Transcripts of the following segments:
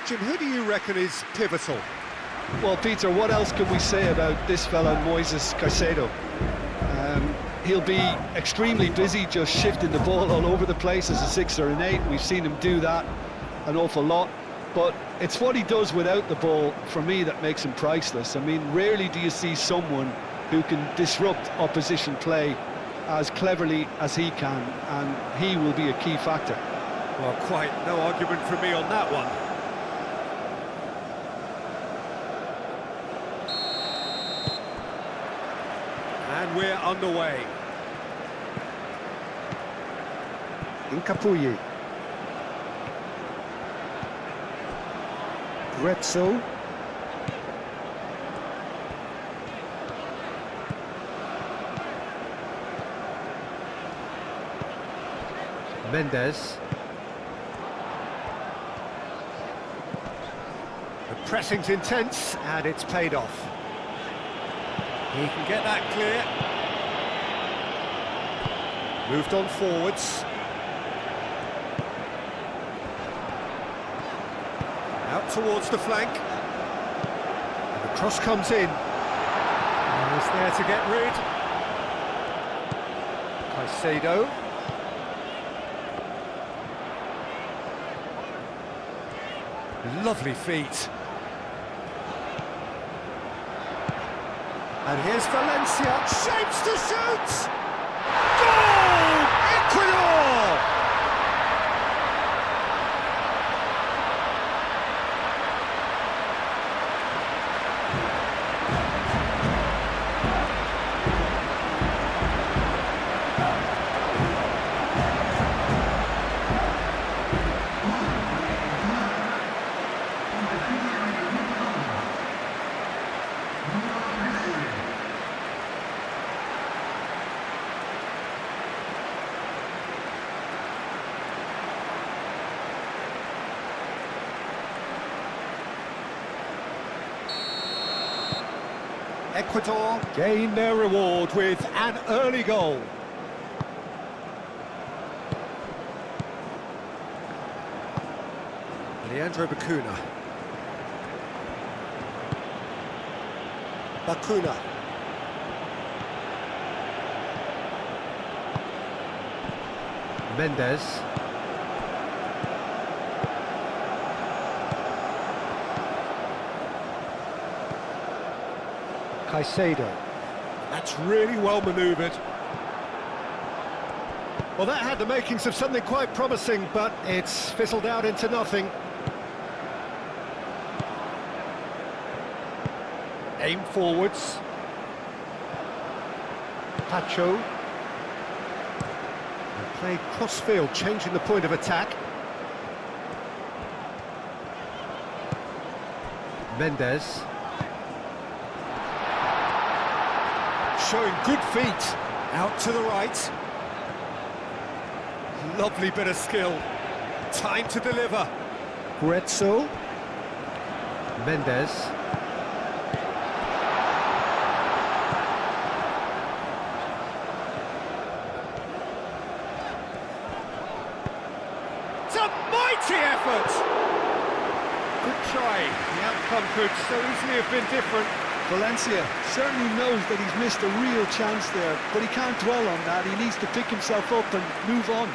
Jim, who do you reckon is pivotal? Well, Peter, what else can we say about this fella, Moises Caicedo? He'll be extremely busy just shifting the ball all over the place as a 6 or an 8. We've seen him do that an awful lot. But it's what he does without the ball, for me, that makes him priceless. I mean, rarely do you see someone who can disrupt opposition play as cleverly as he can, and he will be a key factor. Well, quite no argument from me on that one. And we're underway. Incapuyi. Retzo. Mendes. The pressing's intense, and it's paid off. He can get that clear. Moved on forwards. Out towards the flank. And the cross comes in. And he's there to get rid. Caicedo. Lovely feet. And here's Valencia, shapes to shoot! Goal! Ecuador! Ecuador gain their reward with an early goal. Leandro Bacuna. Bacuna. Mendes. Caicedo. That's really well manoeuvred. Well, that had the makings of something quite promising, but it's fizzled out into nothing. Aim forwards. Pacho. And played cross-field, changing the point of attack. Mendes. Showing good feet, out to the right. Lovely bit of skill. Time to deliver. Retzo. Mendes. It's a mighty effort! Good try. The outcome could so easily have been different. Valencia certainly knows that he's missed a real chance there, but he can't dwell on that. He needs to pick himself up and move on.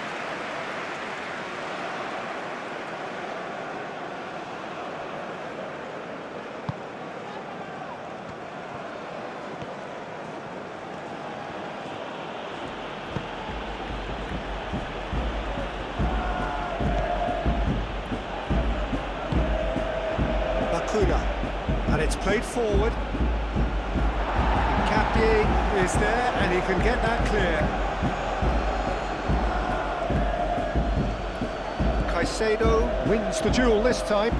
Bacuna. And it's played forward. Capi is there, and he can get that clear. Caicedo wins the duel this time.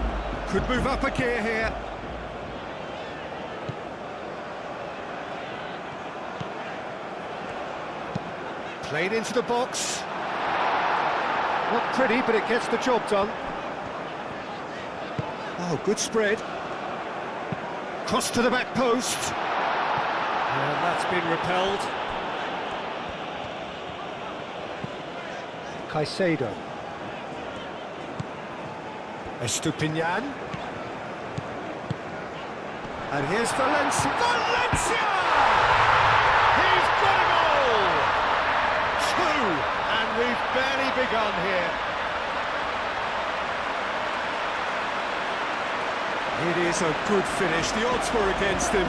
Could move up a gear here. Played into the box. Not pretty, but it gets the job done. Oh, good spread. Cross to the back post. And that's been repelled. Caicedo. Estupinian. And here's Valencia. Valencia! He's got a goal! Two, and we've barely begun here. It is a good finish. The odds were against him.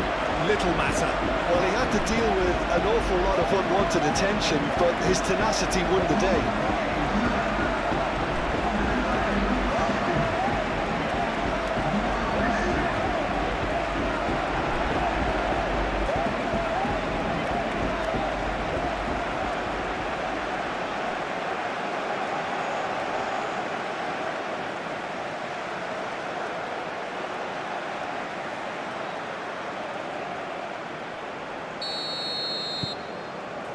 Little matter. Well, he had to deal with an awful lot of unwanted attention, but his tenacity won the day.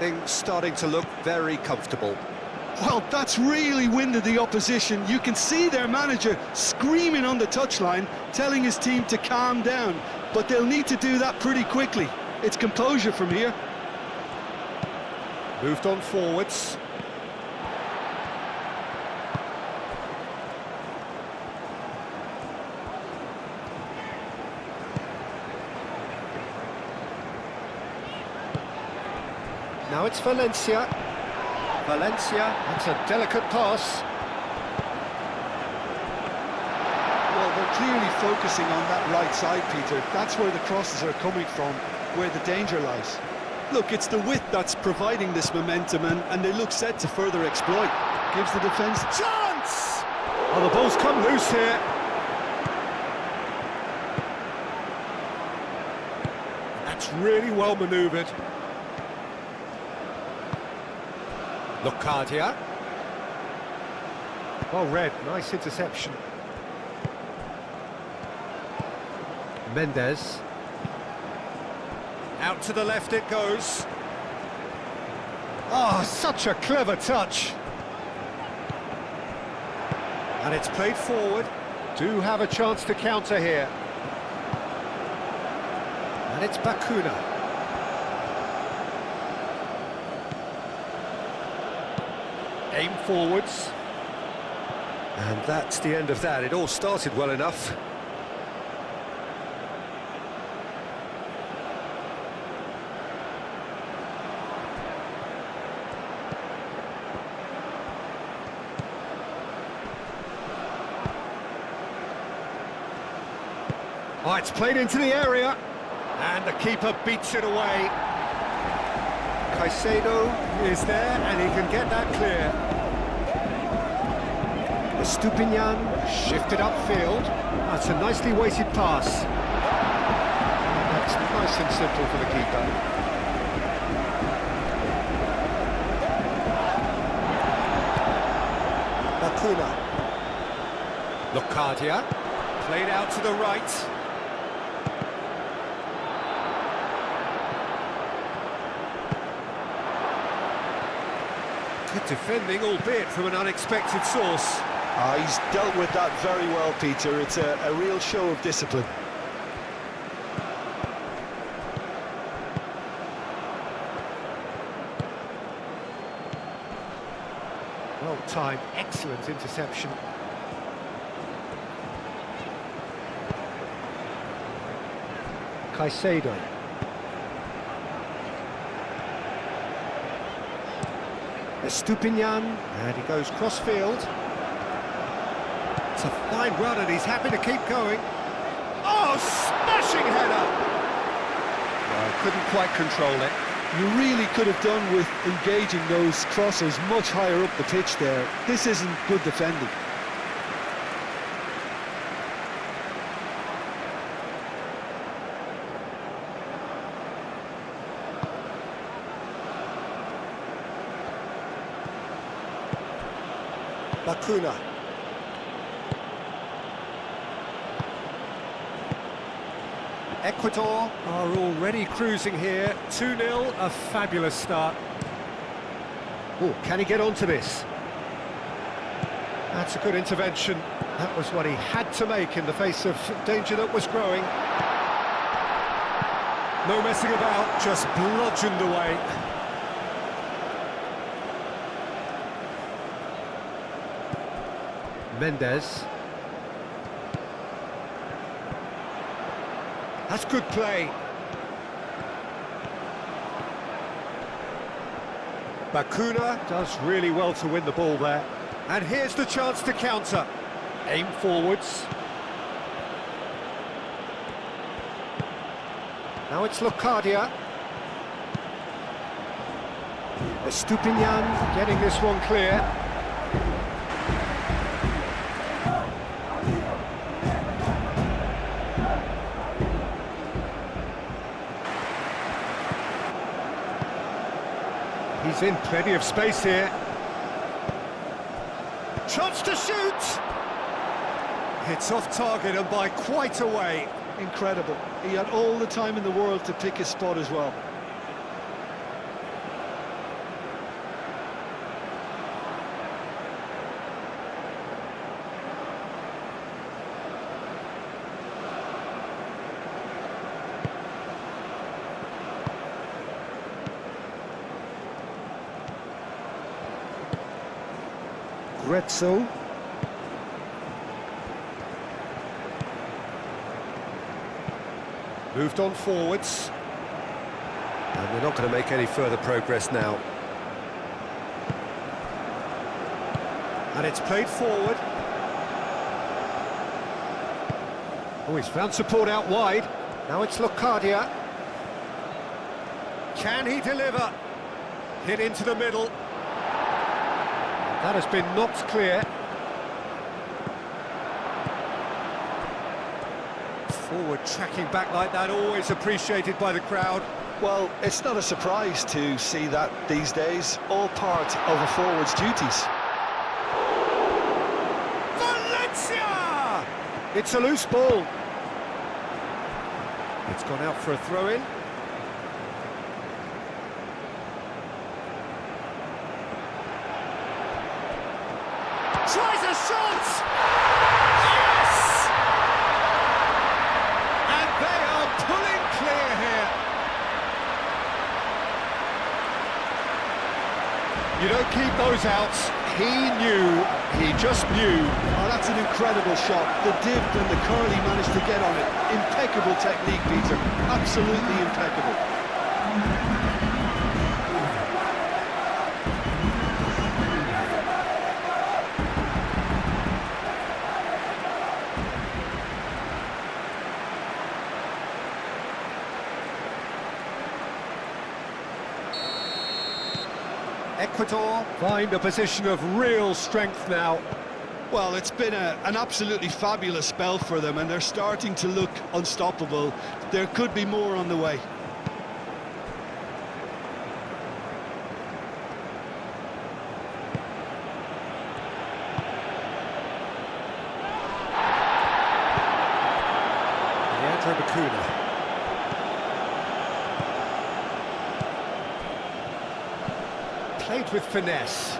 Things starting to look very comfortable. Well, that's really winded the opposition. You can see their manager screaming on the touchline, telling his team to calm down. But they'll need to do that pretty quickly. It's composure from here. Moved on forwards. Now it's Valencia. Valencia, it's a delicate pass. Well, they're clearly focusing on that right side, Peter. That's where the crosses are coming from, where the danger lies. Look, it's the width that's providing this momentum, and they look set to further exploit. Gives the defence Chance! Oh, the ball's come loose here. That's really well manoeuvred. Locadia. Well read, nice interception. Mendes. Out to the left it goes. Oh, such a clever touch. And it's played forward. Do have a chance to counter here. And it's Bakuna. Aim forwards. And that's the end of that. It all started well enough. Oh, it's played into the area. And the keeper beats it away. Caicedo is there, and he can get that clear. Estupinian shifted upfield. That's a nicely weighted pass. That's nice and simple for the keeper. Bakuna. Locadia. Played out to the right. Good defending, albeit from an unexpected source. He's dealt with that very well, Peter. It's a real show of discipline. Well timed, excellent interception. Caicedo. Estupinian, and he goes cross-field. It's a fine run, and he's happy to keep going. Oh, smashing header! Well, couldn't quite control it. You really could have done with engaging those crosses much higher up the pitch there. This isn't good defending. Bakuna. Ecuador are already cruising here. 2-0, a fabulous start. Oh, can he get onto this? That's a good intervention. That was what he had to make in the face of danger that was growing. No messing about, just bludgeoned away. Mendes. That's good play. Bakuna does really well to win the ball there. And here's the chance to counter. Aim forwards. Now it's Locadia. Estupinian getting this one clear. He's in plenty of space here. Chance to shoot! It's off target and by quite a way. Incredible. He had all the time in the world to pick his spot as well. Grezzo. Moved on forwards. And they're not going to make any further progress now. And it's played forward. Oh, he's found support out wide. Now it's Locadia. Can he deliver? Hit into the middle. That has been knocked clear. Forward tracking back like that, always appreciated by the crowd. Well, it's not a surprise to see that these days, all part of a forward's duties. Valencia! It's a loose ball. It's gone out for a throw-in. Tries a shot! Yes! And they are pulling clear here. You don't keep those outs. He just knew. Oh, that's an incredible shot. The dip and the curl he managed to get on it. Impeccable technique, Peter. Absolutely impeccable. Ecuador find a position of real strength now. Well, it's been an absolutely fabulous spell for them, and they're starting to look unstoppable. There could be more on the way. Leandro Bakuna. Played with finesse.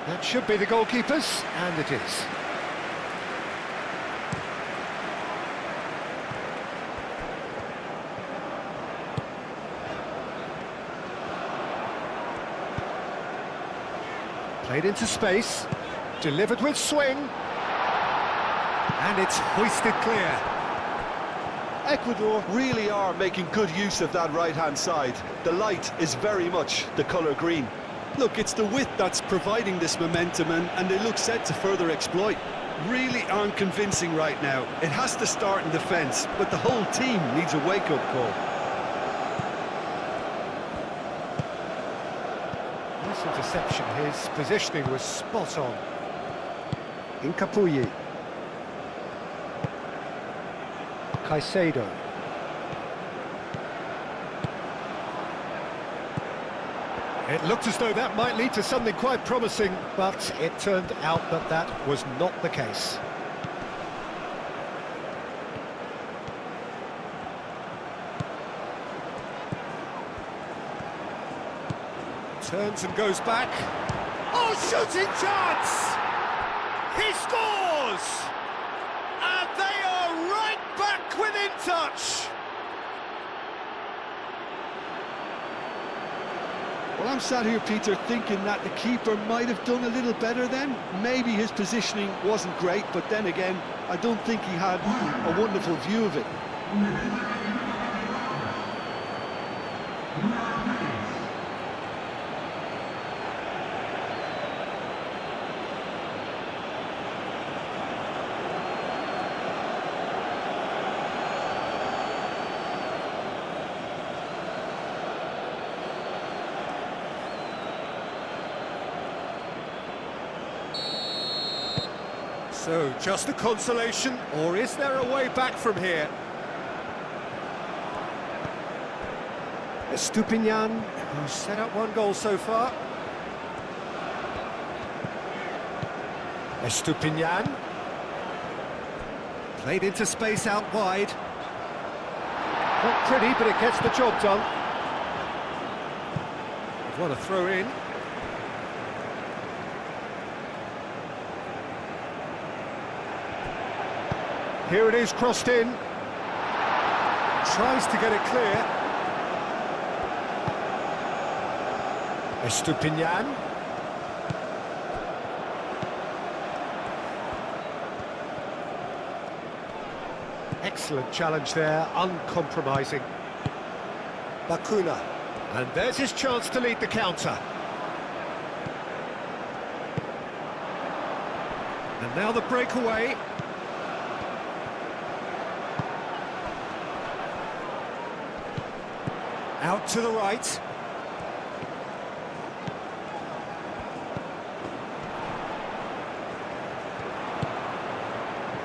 That should be the goalkeepers, and it is. Played into space, delivered with swing, and it's hoisted clear. Ecuador really are making good use of that right-hand side. The light is very much the colour green. Look, it's the width that's providing this momentum, and they look set to further exploit. Really aren't convincing right now. It has to start in defence, but the whole team needs a wake-up call. Nice interception. His positioning was spot on. Incapuyi. Caicedo. It looked as though that might lead to something quite promising, but it turned out that that was not the case. Turns and goes back. Oh, shooting chance! He scores! And they are right back within touch. Well, I'm sat here, Peter, thinking that the keeper might have done a little better then. Maybe his positioning wasn't great, but then again, I don't think he had a wonderful view of it. So, just a consolation, or is there a way back from here? Estupinian, who's set up one goal so far. Estupinian. Played into space out wide. Not pretty, but it gets the job done. What a throw in. Here it is, crossed in. Tries to get it clear. Estupinian. Excellent challenge there, uncompromising. Bakuna. And there's his chance to lead the counter. And now the breakaway. Out to the right.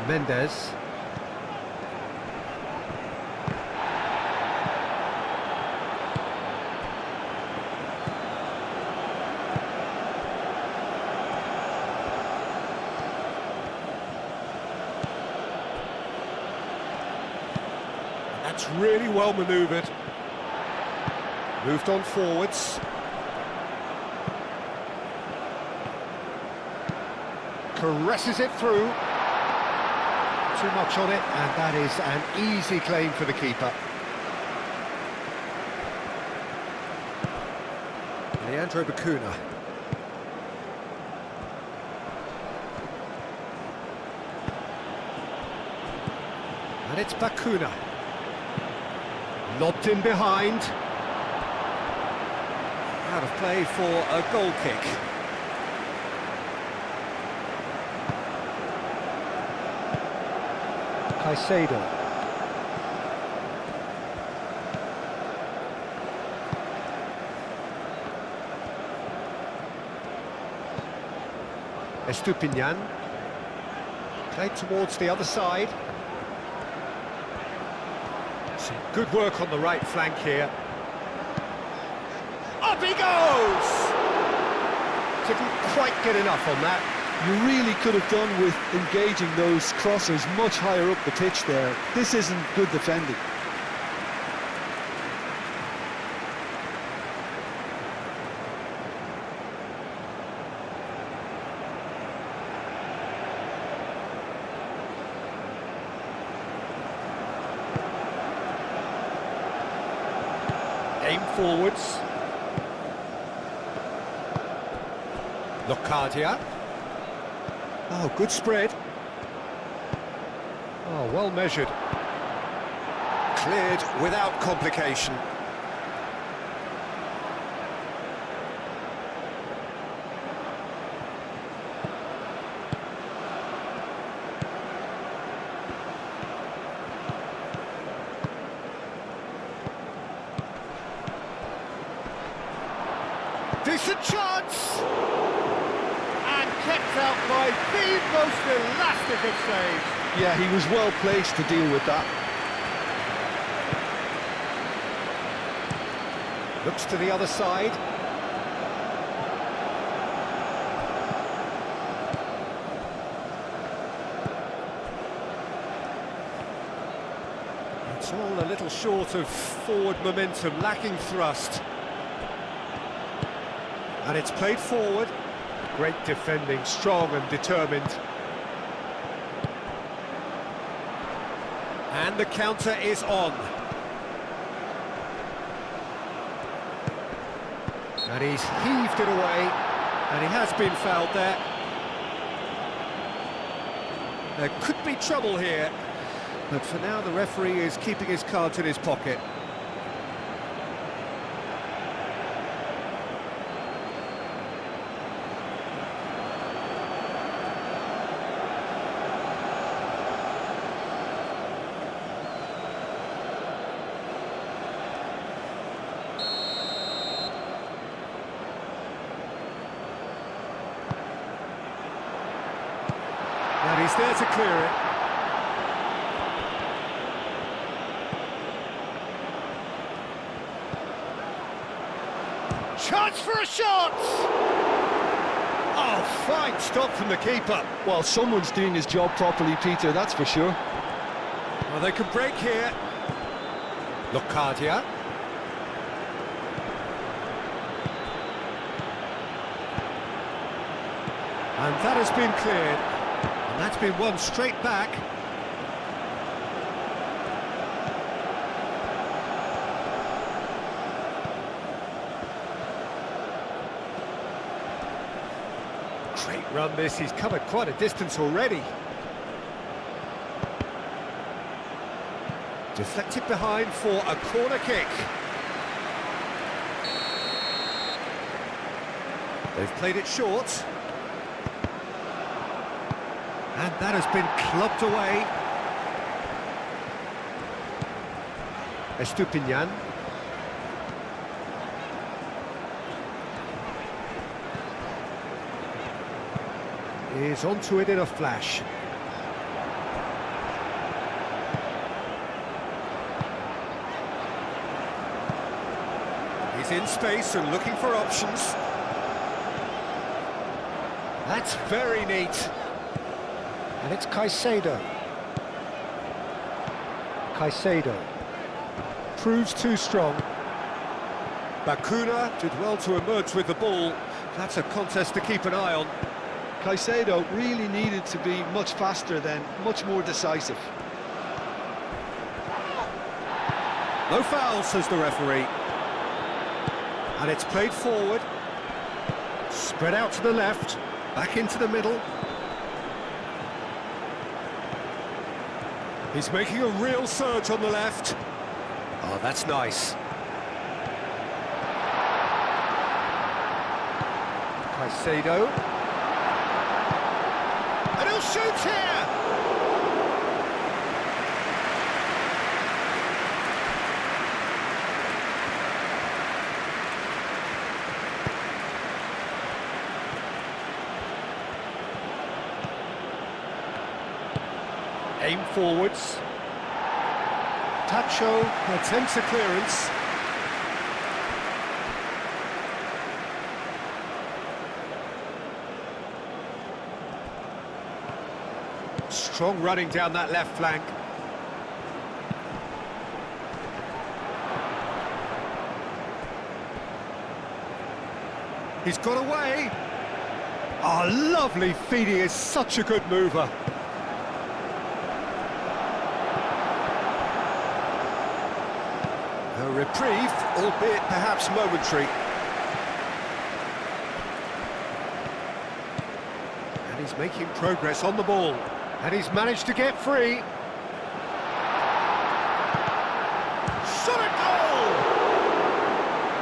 Mendes. That's really well manoeuvred. Moved on forwards. Caresses it through. Too much on it, and that is an easy claim for the keeper. Leandro Bakuna. And it's Bakuna. Lobbed in behind. Out of play for a goal kick. Caicedo. Estupinian. Played towards the other side. Some good work on the right flank here. Up he goes! Didn't quite get enough on that. You really could have done with engaging those crossers much higher up the pitch there. This isn't good defending. Aim forwards. Locadia. Oh, good spread. Oh, well measured. Cleared without complication. Decent chance! And kept out by the most elastic of saves. Yeah, he was well placed to deal with that. Looks to the other side. It's all a little short of forward momentum, lacking thrust. And it's played forward. Great defending, strong and determined. And the counter is on. And he's heaved it away, and he has been fouled there. There could be trouble here, but for now the referee is keeping his cards in his pocket. And he's there to clear it. Chance for a shot! Oh, fine stop from the keeper. Well, someone's doing his job properly, Peter, that's for sure. Well, they can break here. Locadia. And that has been cleared. And that's been won straight back. Great run this, he's covered quite a distance already. Deflected behind for a corner kick. They've played it short. And that has been clubbed away. Estupinian. Is onto it in a flash. He's in space and looking for options. That's very neat. And it's Caicedo. Caicedo. Proves too strong. Bacuna did well to emerge with the ball. That's a contest to keep an eye on. Caicedo really needed to be much faster then, much more decisive. No foul, says the referee. And it's played forward. Spread out to the left. Back into the middle. He's making a real surge on the left. Oh, that's nice. Caicedo. And he'll shoot here! Aim forwards. Tacho attempts a clearance. Strong running down that left flank. He's got away. Oh, lovely feed, he is such a good mover. A reprieve, albeit perhaps momentary. And he's making progress on the ball. And he's managed to get free. Shot a goal!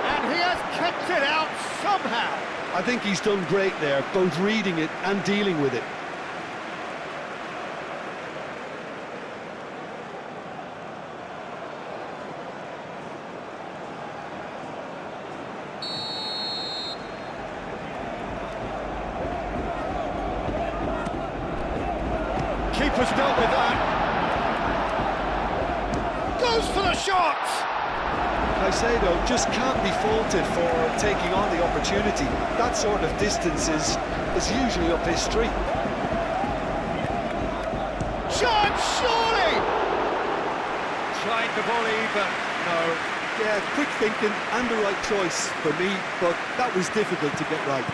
And he has kept it out somehow. I think he's done great there, both reading it and dealing with it. Keeper's dealt with that. Goes for the shot! Caicedo just can't be faulted for taking on the opportunity. That sort of distance is usually up his street. Chance, surely! Tried the volley, but no. Yeah, quick thinking and the right choice for me, but that was difficult to get right.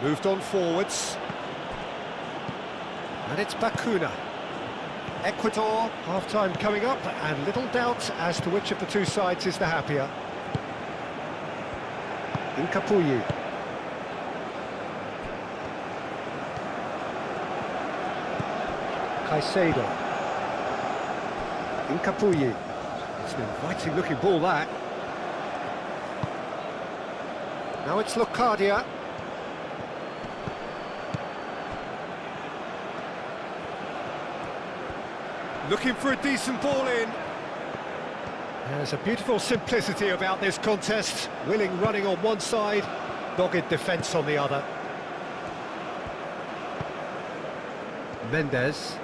Moved on forwards. And it's Bakuna. Ecuador, half-time coming up, and little doubt as to which of the two sides is the happier. Incapuyi. Caicedo. Incapuyi. It's an inviting looking ball, that. Now it's Locadia. Looking for a decent ball in. There's a beautiful simplicity about this contest. Willing running on one side, dogged defence on the other. Mendes.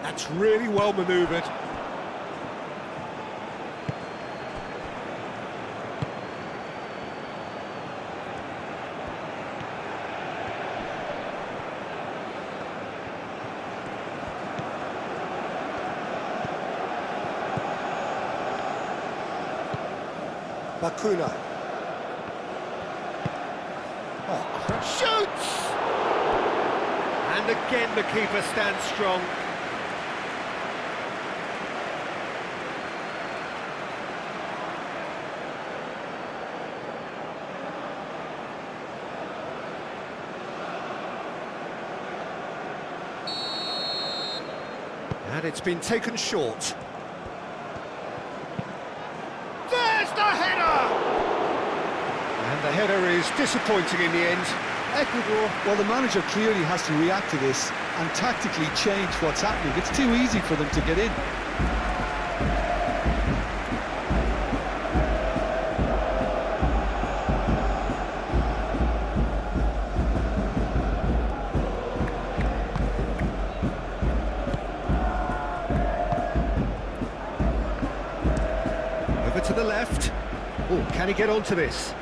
That's really well manoeuvred. Bakuna. Oh, shoots! And again the keeper stands strong. And it's been taken short. There's the header! And the header is disappointing in the end. Ecuador, well, the manager clearly has to react to this and tactically change what's happening. It's too easy for them to get in. Over to the left. Oh, can he get onto this?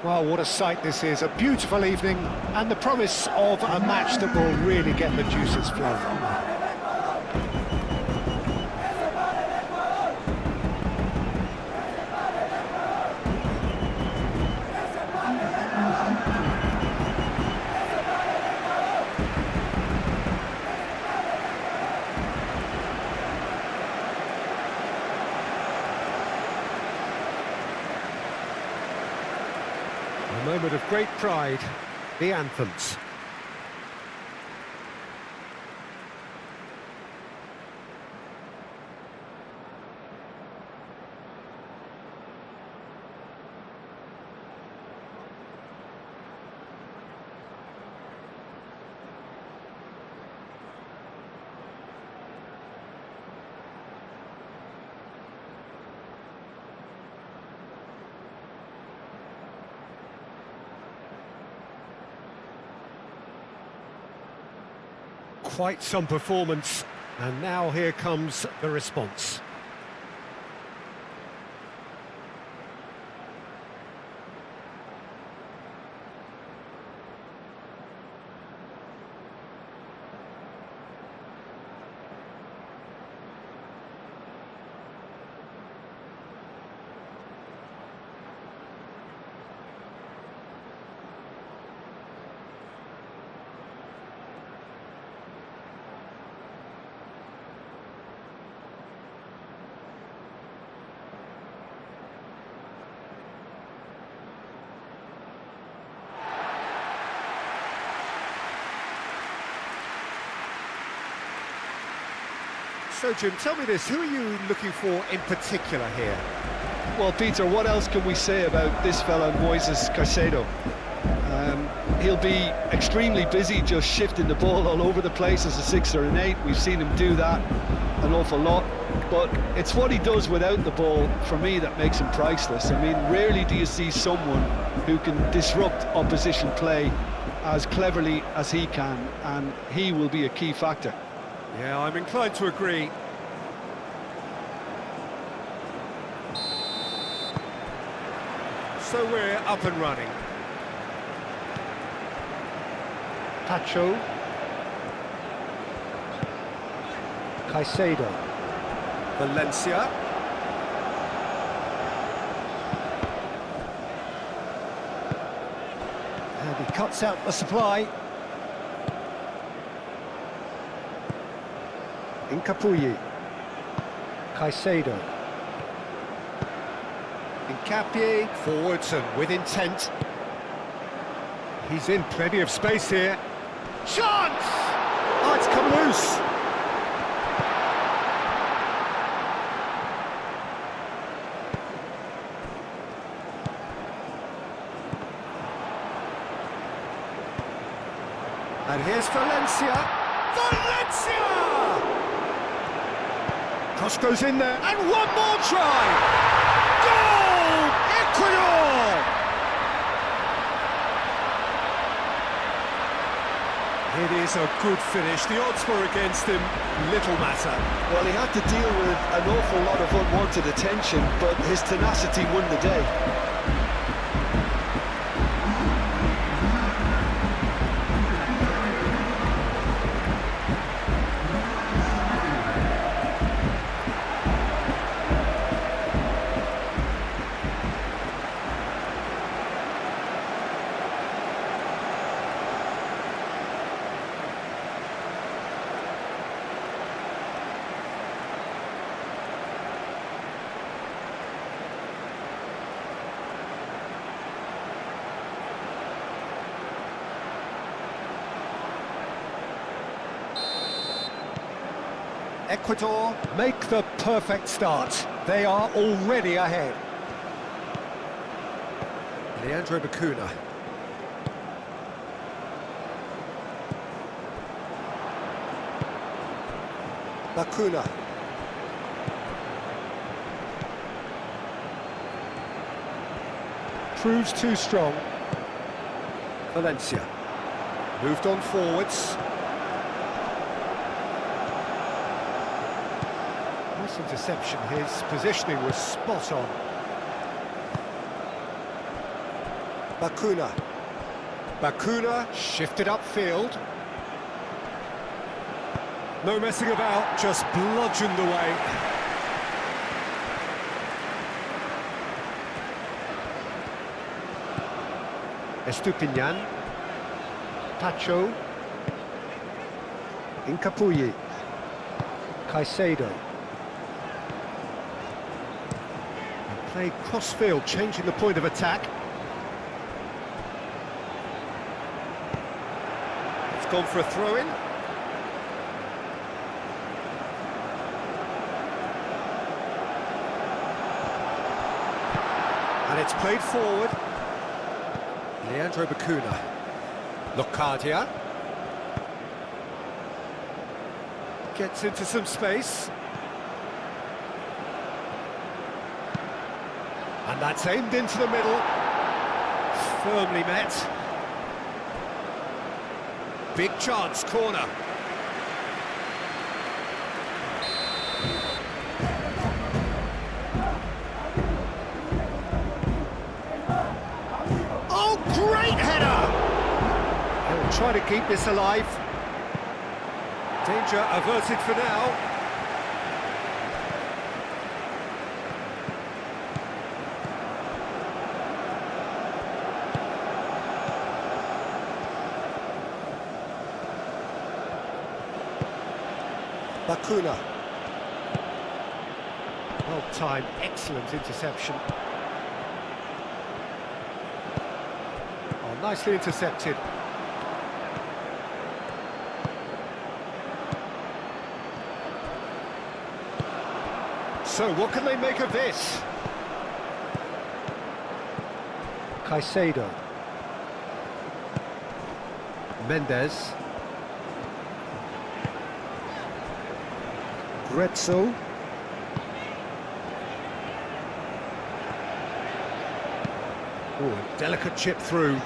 Well, what a sight this is. A beautiful evening and the promise of a match that will really get the juices flowing. moment of great pride, the anthems. Quite some performance, and now here comes the response. So, Jim, tell me this, who are you looking for in particular here? Well, Peter, what else can we say about this fella, Moises Caicedo? He'll be extremely busy just shifting the ball all over the place as a 6 or an 8. We've seen him do that an awful lot. But it's what he does without the ball, for me, that makes him priceless. I mean, rarely do you see someone who can disrupt opposition play as cleverly as he can, and he will be a key factor. Yeah, I'm inclined to agree. So we're up and running. Pacho. Caicedo. Valencia. And he cuts out the supply. Incapuyi. Caicedo. Incapie, forwards and with intent. He's in plenty of space here. Chance! Oh, it's come loose. And here's Valencia. Valencia! Cross goes in there, and one more try! Goal! Ecuador! It is a good finish. The odds were against him, little matter. Well, he had to deal with an awful lot of unwanted attention, but his tenacity won the day. Ecuador make the perfect start. They are already ahead. Leandro Bacuna. Bacuna. Proves too strong. Valencia. Moved on forwards. Nice interception. His positioning was spot on. Bacuna. Bacuna shifted upfield. No messing about, just bludgeoned away. Estupinian. Pacho. Incapuyi. Caicedo. Played cross-field, changing the point of attack. gone for a throw-in. And it's played forward. Leandro Bacuna. Locadia. Gets into some space. And that's aimed into the middle. Firmly met. Big chance, corner. Oh, great header! He'll try to keep this alive. Danger averted for now. Bacuna. Well timed, excellent interception. Oh, nicely intercepted. So, what can they make of this? Caicedo. Mendes. Gretzel. Oh, a delicate chip through.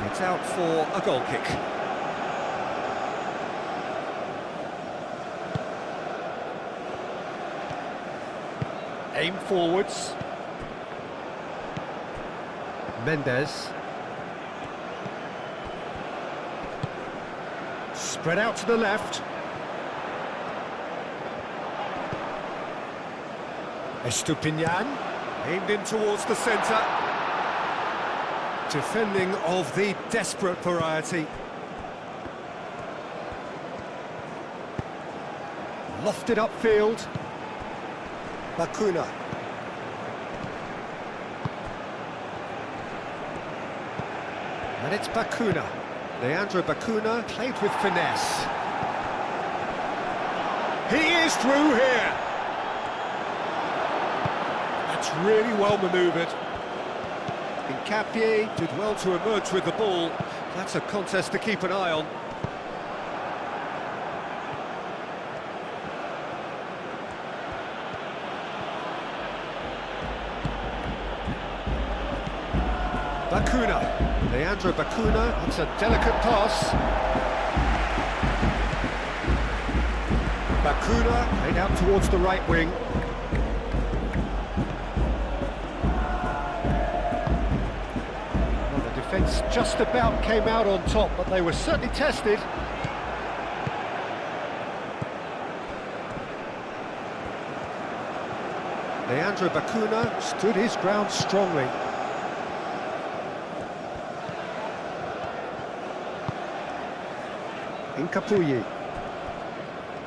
It's out for a goal kick. Aim forwards. Mendes. Spread out to the left. Estupinian, aimed in towards the centre. Defending of the desperate variety. Lofted upfield. Bacuna. And it's Bacuna. Leandro Bacuna played with finesse. He is through here. That's really well manoeuvred. Hincapié did well to emerge with the ball. That's a contest to keep an eye on. Bacuna. Leandro Bacuna, that's a delicate pass. Bacuna played out towards the right wing. Well, the defence just about came out on top, but they were certainly tested. Leandro Bacuna stood his ground strongly. Incapuyi.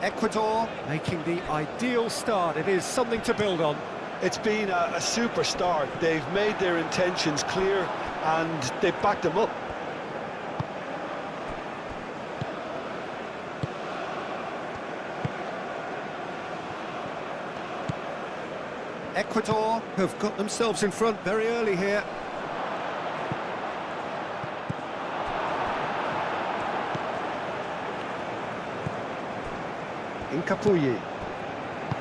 Ecuador making the ideal start. It is something to build on. It's been a super start. They've made their intentions clear and they've backed them up. Ecuador have got themselves in front very early here. Incapuyi.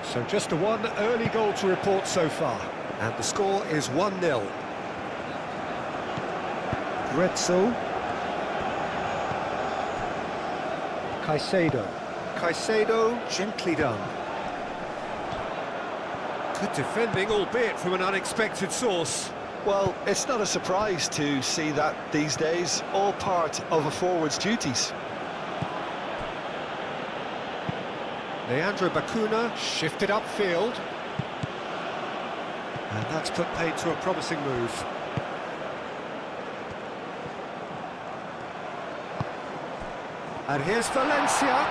So just a one early goal to report so far. And the score is 1-0. Gretzel. Caicedo. Caicedo, gently done. Good defending, albeit from an unexpected source. Well, it's not a surprise to see that these days, all part of a forward's duties. Leandro Bacuna shifted upfield. And that's put paid to a promising move. And here's Valencia.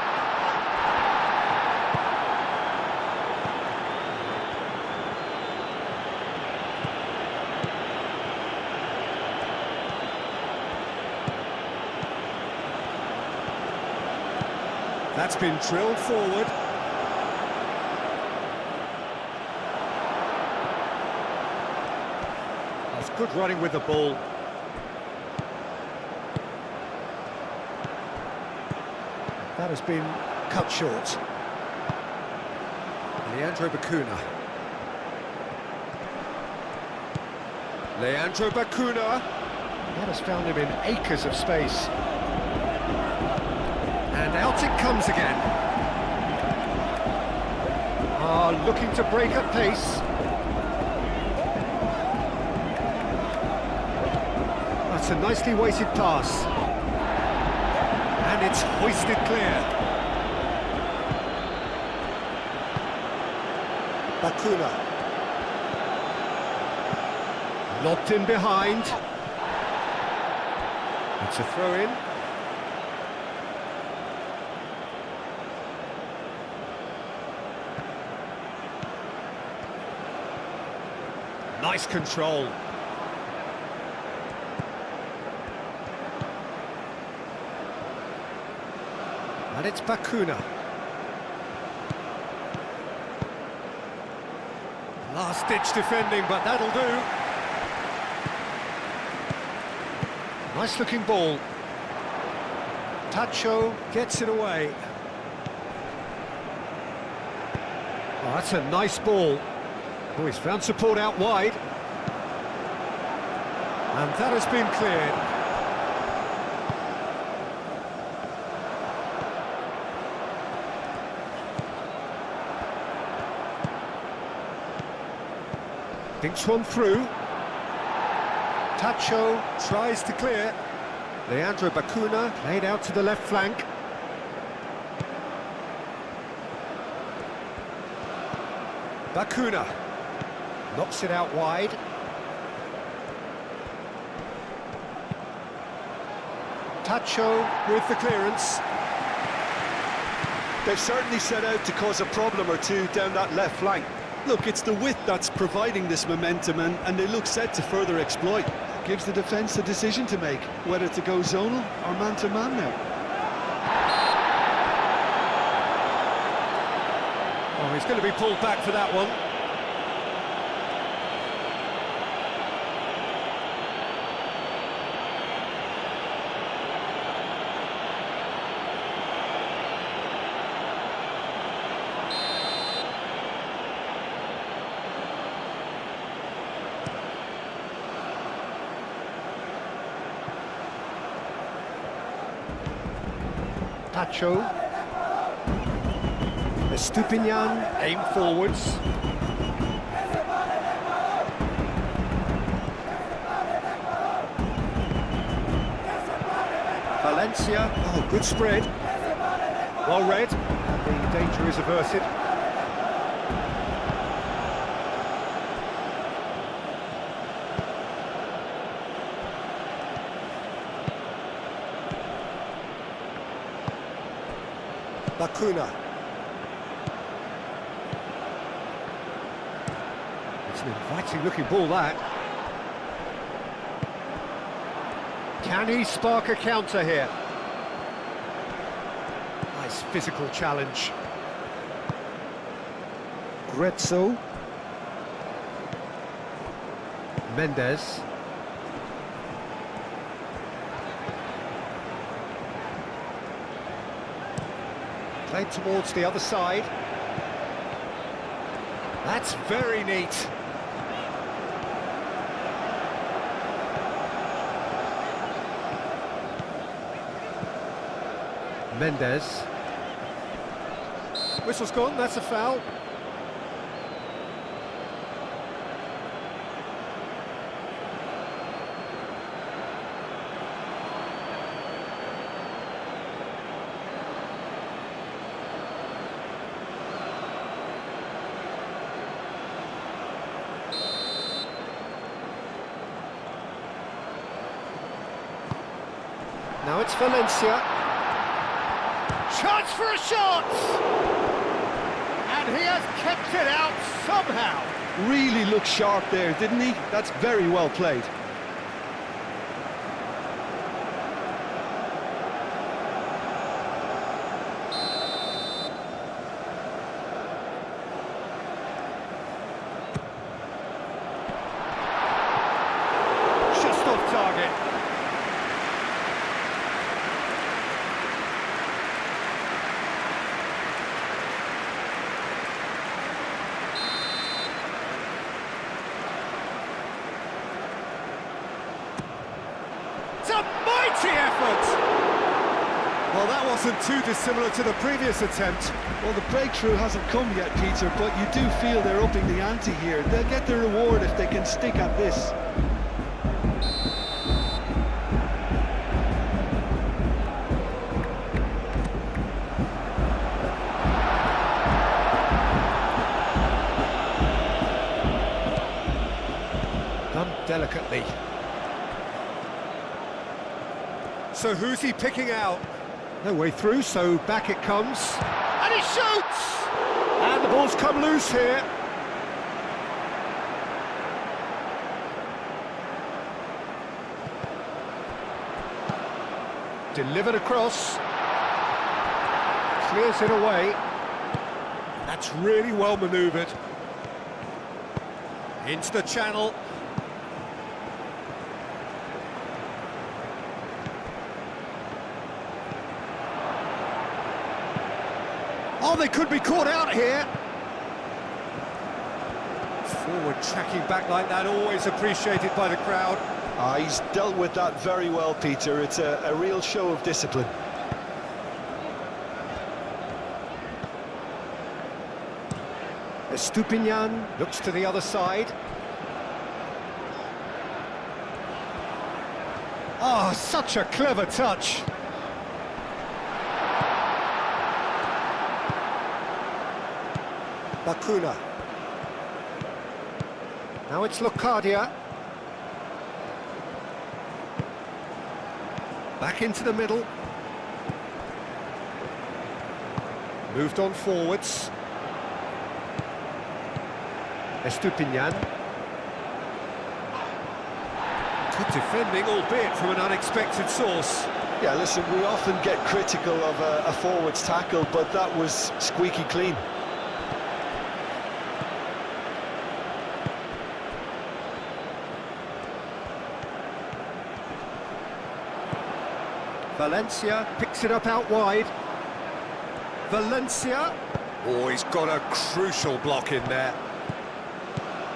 That's been drilled forward. That's good running with the ball. That has been cut short. Leandro Bacuna. Leandro Bacuna. That has found him in acres of space. And out it comes again. Looking to break at pace. That's a nicely weighted pass. And it's hoisted clear. Bacuna. Lobbed in behind. It's a throw-in. Nice control. And it's Bacuna. Last-ditch defending, but that'll do. Nice-looking ball. Tacho gets it away. Oh, that's a nice ball. Oh, he's found support out wide. And that has been cleared. Thinks one through. Tacho tries to clear. Leandro Bacuna played out to the left flank. Bacuna knocks it out wide. Tacho with the clearance. They've certainly set out to cause a problem or two down that left flank. Look, it's the width that's providing this momentum, and they look set to further exploit. Gives the defence a decision to make, whether to go zonal or man-to-man now. Oh, he's going to be pulled back for that one. Tacho. Estupinian aim forwards. Valencia, oh, good spread. Well read. The danger is averted. Bacuna. It's an inviting looking ball, that. Can he spark a counter here? Nice physical challenge. Gretzo. Mendes. Played towards the other side. That's very neat. Mendes. Whistle's gone, that's a foul. Now it's Valencia. Chance for a shot! And he has kept it out somehow. Really looked sharp there, didn't he? That's very well played. a mighty effort! Well, that wasn't too dissimilar to the previous attempt. Well, the breakthrough hasn't come yet, Peter, but you do feel they're upping the ante here. They'll get their reward if they can stick at this. Done delicately. So who's he picking out? No way through, so back it comes. And he shoots! And the ball's come loose here. Delivered across. Clears it away. That's really well manoeuvred. Into the channel. Oh, they could be caught out here. Forward tracking back like that, always appreciated by the crowd. He's dealt with that very well, Peter. It's a real show of discipline. Estupinian. Looks to the other side. Oh, such a clever touch. Bakuna. Now it's Locadia. Back into the middle. Moved on forwards. Estupinian. Good defending, albeit from an unexpected source. Yeah, listen, we often get critical of a forward's tackle, but that was squeaky clean. Valencia picks it up out wide. Valencia. Oh, he's got a crucial block in there.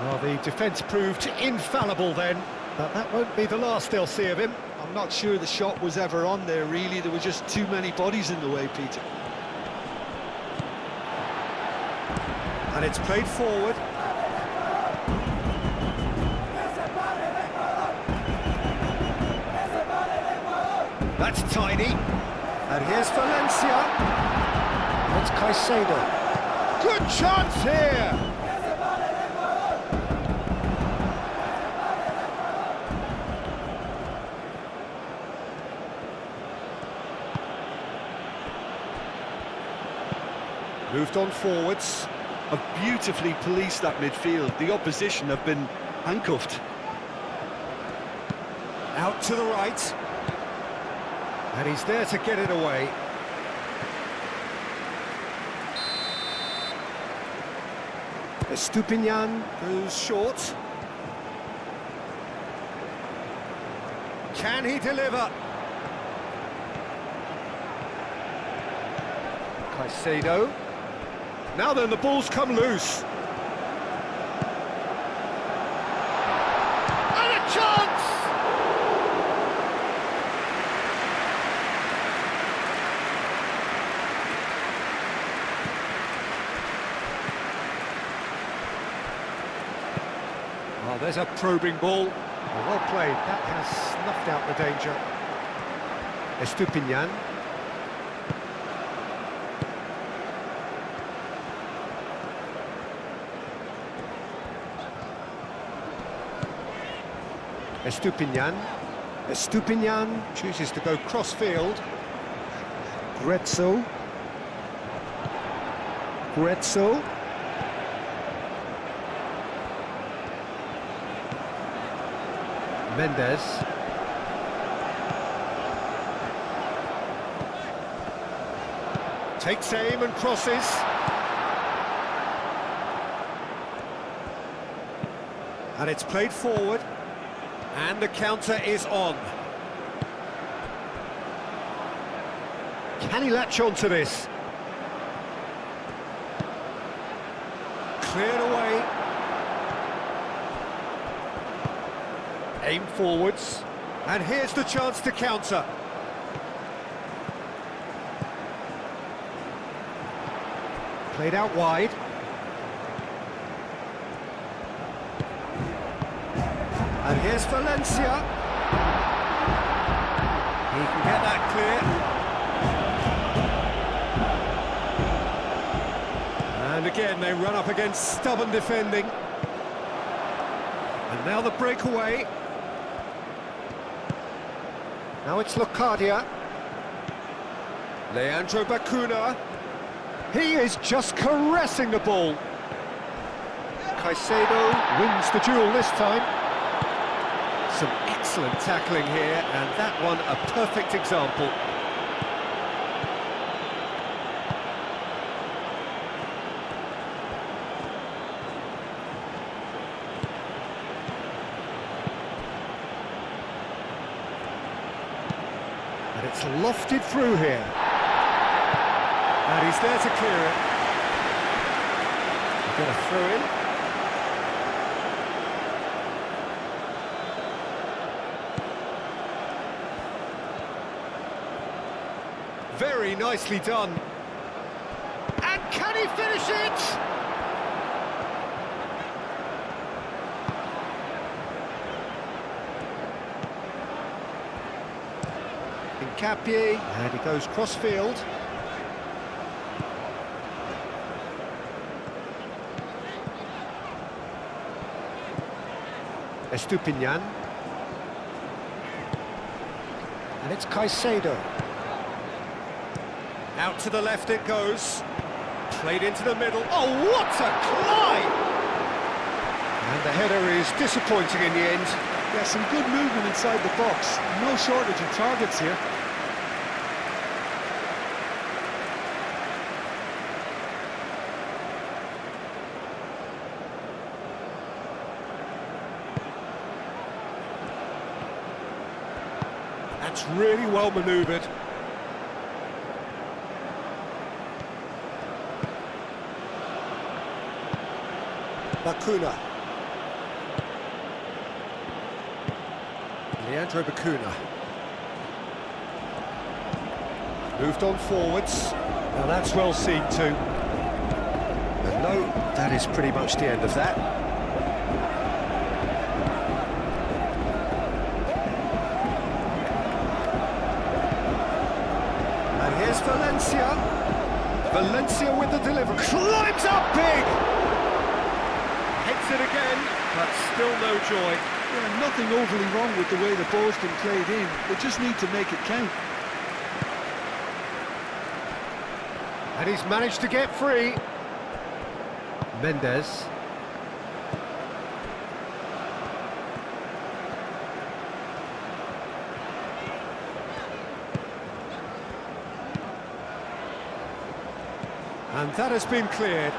Well, the defence proved infallible then, but that won't be the last they'll see of him. I'm not sure the shot was ever on there, really. There were just too many bodies in the way, Peter. And it's played forward. That's tidy. And here's Valencia. That's Caicedo. Good chance here. Moved on forwards. Have beautifully policed that midfield. The opposition have been handcuffed. Out to the right. And he's there to get it away. Estupinian. Goes short. Can he deliver? Caicedo. Now then, the ball's come loose. And a chance! Well, there's a probing ball. Well played. That has snuffed out the danger. Estupinian. Estupinian. Estupinian chooses to go cross-field. Grezzo. Grezzo. Mendes. Takes aim and crosses. And it's played forward. And the counter is on. Can he latch on to this? Cleared away. Aim forwards. And here's the chance to counter. Played out wide. And here's Valencia. He can get that clear. And again, they run up against stubborn defending. And now the breakaway. Now it's Locadia. Leandro Bacuna. He is just caressing the ball. Caicedo wins the duel this time. Some excellent tackling here, and that one a perfect example. And it's lofted through here. And he's there to clear it. Get a throw in. Very nicely done. And can he finish it? Hincapié, and he goes cross-field. Estupinian. And it's Caicedo. Out to the left it goes. Played into the middle. Oh, what a climb! And the header is disappointing in the end. Yeah, some good movement inside the box. No shortage of targets here. That's really well manoeuvred. Bacuna. Leandro Bacuna. Moved on forwards. Now that's well seen too. And no, that is pretty much the end of that. And here's Valencia. Valencia with the delivery. Climbs up big! Hits it again, but still no joy. Yeah, nothing overly wrong with the way the ball's been played in. They just need to make it count. And he's managed to get free. Mendes. And that has been cleared.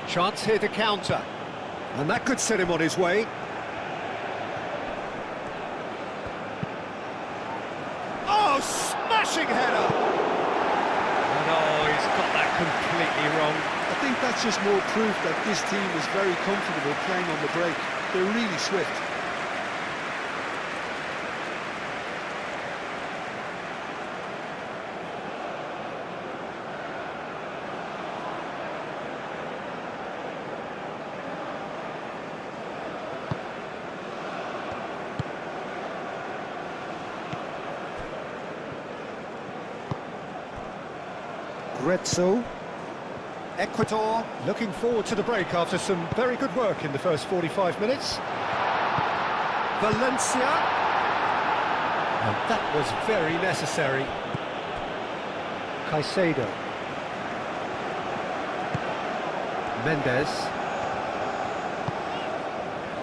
Chance here to counter. And that could set him on his way. Oh, smashing header! And oh, he's got that completely wrong. I think that's just more proof that this team is very comfortable playing on the break. They're really swift. Grezzo. Ecuador looking forward to the break after some very good work in the first 45 minutes. Valencia. And that was very necessary. Caicedo. Mendes.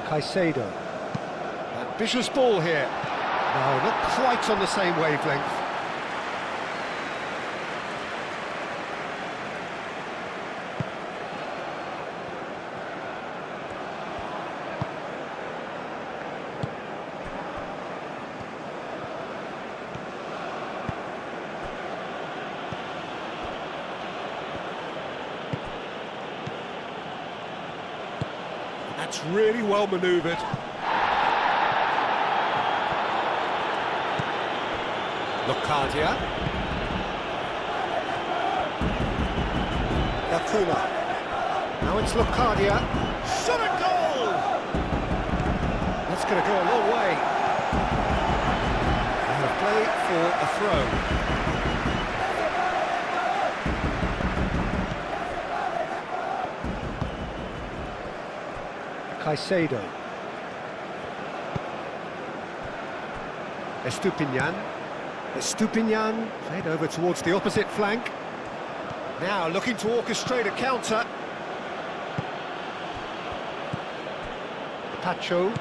Caicedo. Ambitious ball here. No, not quite on the same wavelength. That's really well manoeuvred. Locadia. Lacuna. Now it's Locadia. Shot a goal! That's going to go a long way. And a play for a throw. Caicedo. Estupinian. Estupinian played over towards the opposite flank. Now looking to orchestrate a counter. Pacho.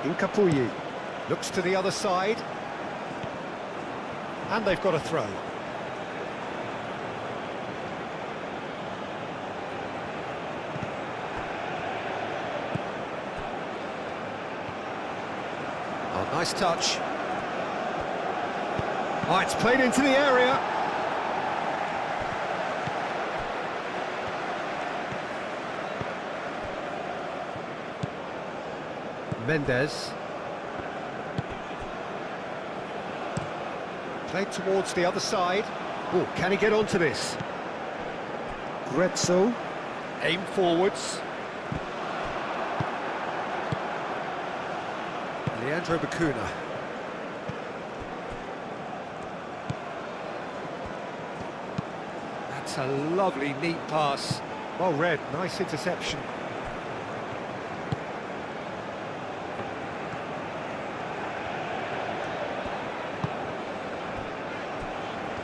Incapuyi. Looks to the other side. And they've got a throw. Oh, nice touch. Oh, it's played into the area. Mendes. Played towards the other side. Oh, can he get onto this? Grezzo. Aim forwards. Leandro Bacuna. That's a lovely, neat pass. Well read, nice interception.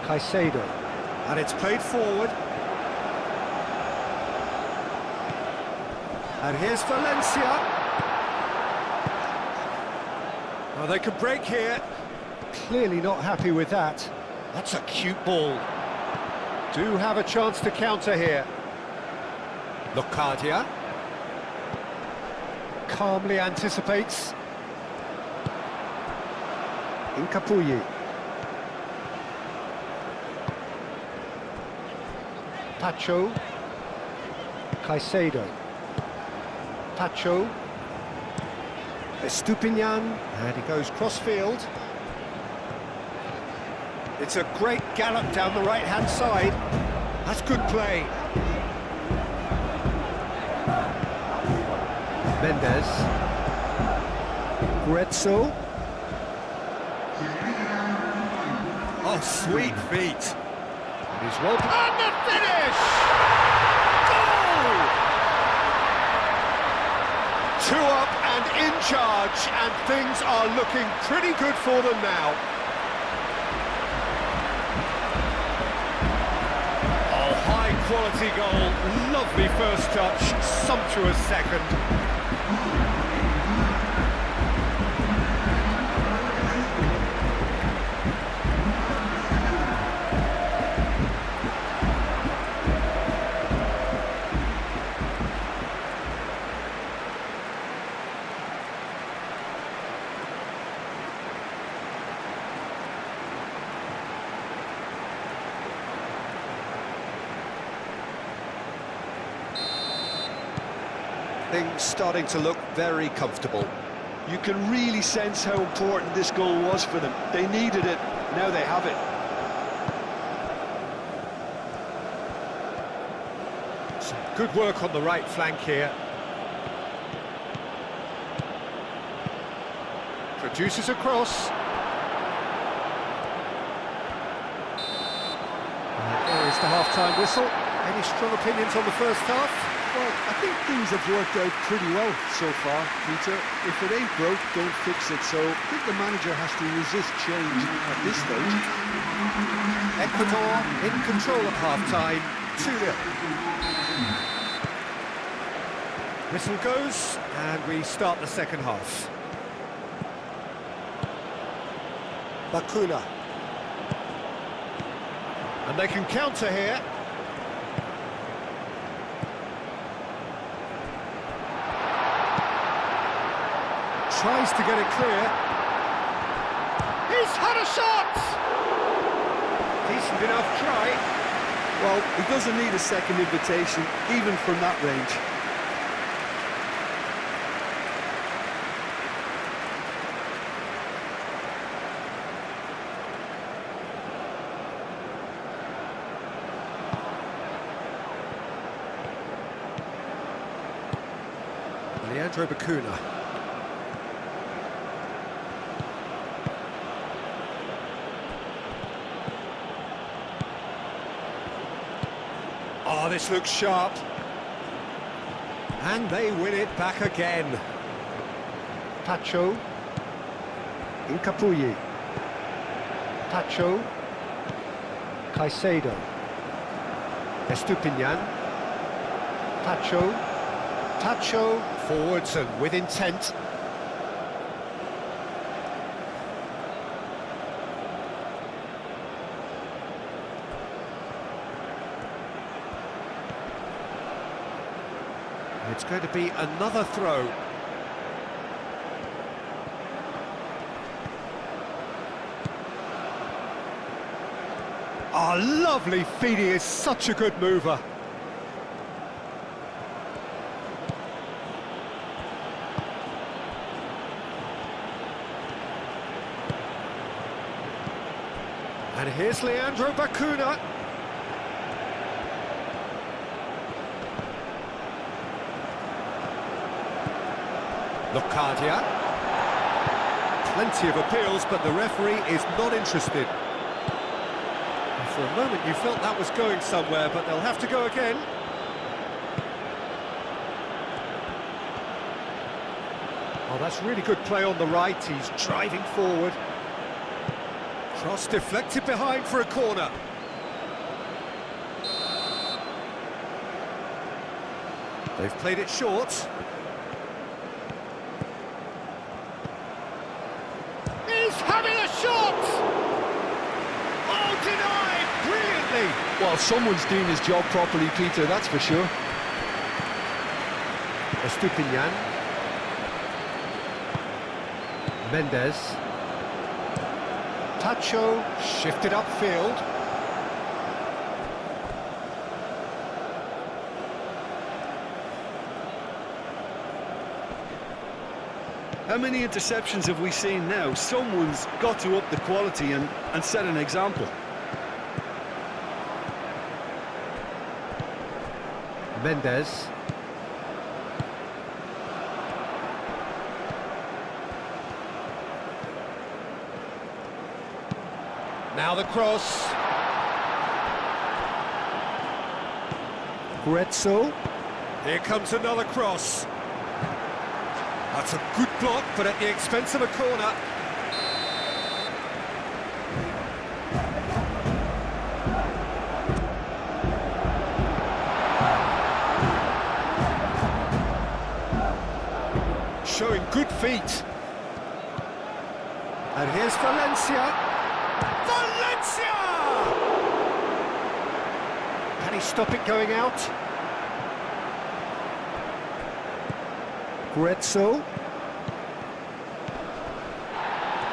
Caicedo. And it's played forward. And here's Valencia. Oh, they could break here. Clearly not happy with that. That's a cute ball. Do have a chance to counter here. Locadia. Calmly anticipates. Incapuyi. Pacho. Caicedo. Pacho. Estupinian. And he goes cross-field. It's a great gallop down the right-hand side. That's good play. Mendes. Grezzo. Oh, sweet feet. He's well. And the finish! Goal! 2 up and in charge, and things are looking pretty good for them now. Oh, high-quality goal. Lovely first touch, sumptuous second. Things starting to look very comfortable. You can really sense how important this goal was for them. They needed it, now they have it. Some good work on the right flank here. Produces a cross. And there is the half-time whistle. Any strong opinions on the first half? Well, I think things have worked out pretty well so far, Peter. If it ain't broke, don't fix it. So I think the manager has to resist change at this stage. Ecuador in control at half-time, 2-0. Whistle goes, and we start the second half. Bacuna. And they can counter here. Tries to get it clear. He's had a shot! Decent enough try. Well, he doesn't need a second invitation, even from that range. Leandro Bacuna. Oh, this looks sharp. And they win it back again. Tacho. Incapuyi. Tacho. Caicedo. Estupinian. Tacho. Tacho. Forwards and with intent. It's going to be another throw. Oh, lovely feet, he is such a good mover. And here's Leandro Bacuna. Locadia. Plenty of appeals, but the referee is not interested. And for a moment you felt that was going somewhere, but they'll have to go again. Oh, that's really good play on the right. He's driving forward. Cross deflected behind for a corner. They've played it short. He's having a shot! Oh, denied brilliantly! Well, someone's doing his job properly, Peter, that's for sure. Estupinian. Mendes. Tacho. Shifted upfield. How many interceptions have we seen now? Someone's got to up the quality and set an example. Mendes. Now the cross. Guezzo. Here comes another cross. That's a good block, but at the expense of a corner. Showing good feet. And here's Valencia. Valencia! Can he stop it going out? Guezzo.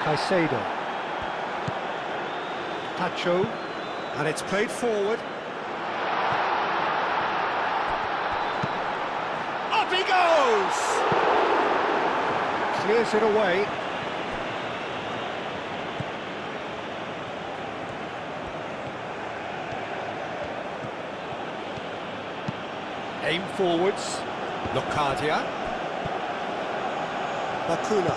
Caicedo. Tacho. And it's played forward. Up he goes! Clears it away. Aim forwards. Locadia. Bacuna.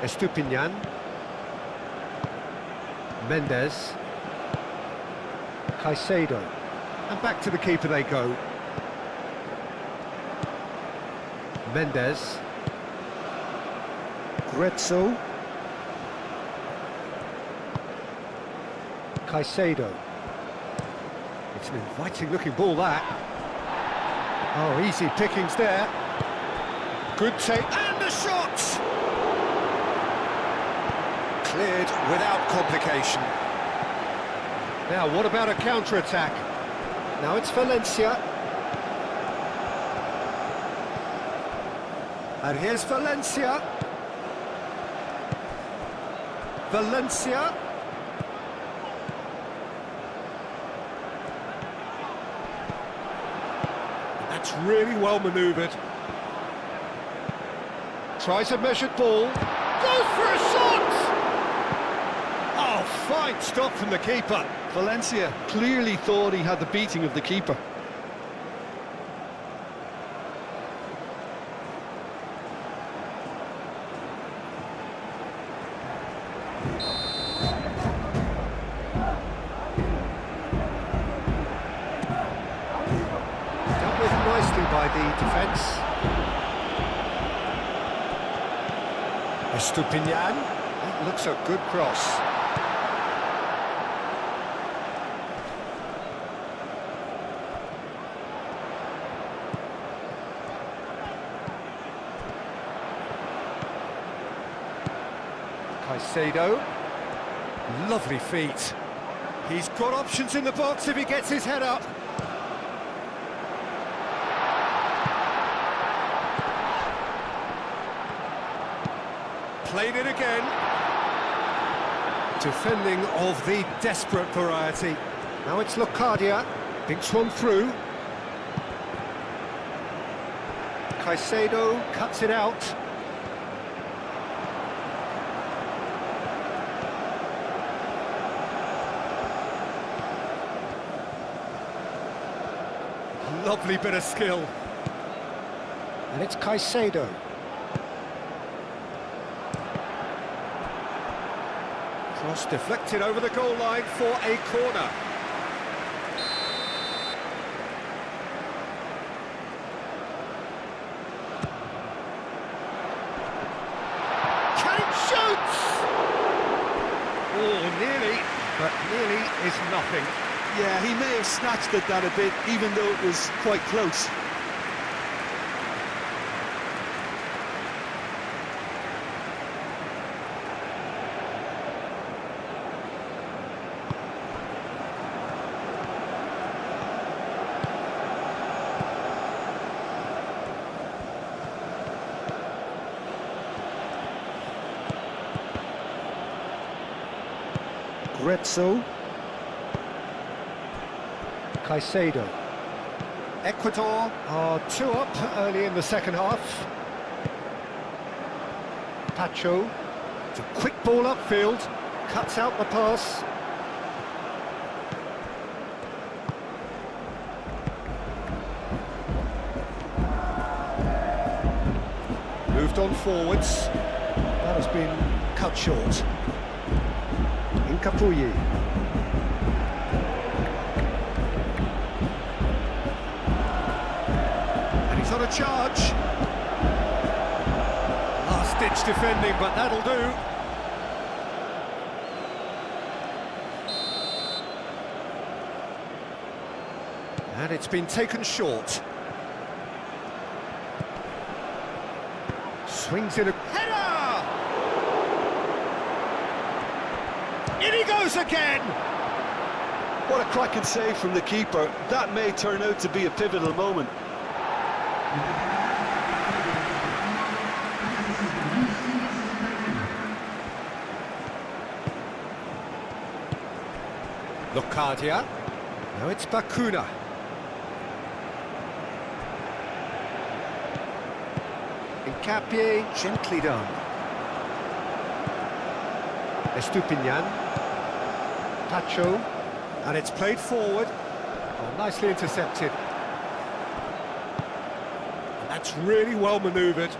Estupinian. Mendes. Caicedo. And back to the keeper they go. Mendes. Guezzo. Caicedo. It's an inviting looking ball, that. Oh, easy pickings there. Good take. And the shot! Cleared without complication. Now, what about a counter-attack? Now it's Valencia. And here's Valencia. Valencia. That's really well manoeuvred. Tries a measured ball. Goes for a shot! Oh, Fine stop from the keeper. Valencia clearly thought he had the beating of the keeper. Dealt with nicely by the defence. Estupinian. That looks a good cross. Caicedo. Lovely feet. He's got options in the box if he gets his head up. Played it again. Defending of the desperate variety. Now it's Locadia. Thinks one through. Caicedo cuts it out. Lovely bit of skill. And it's Caicedo. Cross deflected over the goal line for a corner. Can it shoot? Oh, nearly, but nearly is nothing. Yeah, he may have snatched at that a bit, even though it was quite close. Grezzo. Caicedo. Ecuador are 2 up early in the second half. Pacho. It's a quick ball upfield. Cuts out the pass. Moved on forwards. That has been cut short. Incapuyi. And he's on a charge. Last-ditch defending, but that'll do. And it's been taken short. Swings in a... Header! In he goes again! What a cracking save from the keeper. That may turn out to be a pivotal moment. Locadia. Now it's Bakuna. Incapie, gently done. Estupinian. Pacho. And it's played forward. Oh, nicely intercepted. That's really well manoeuvred.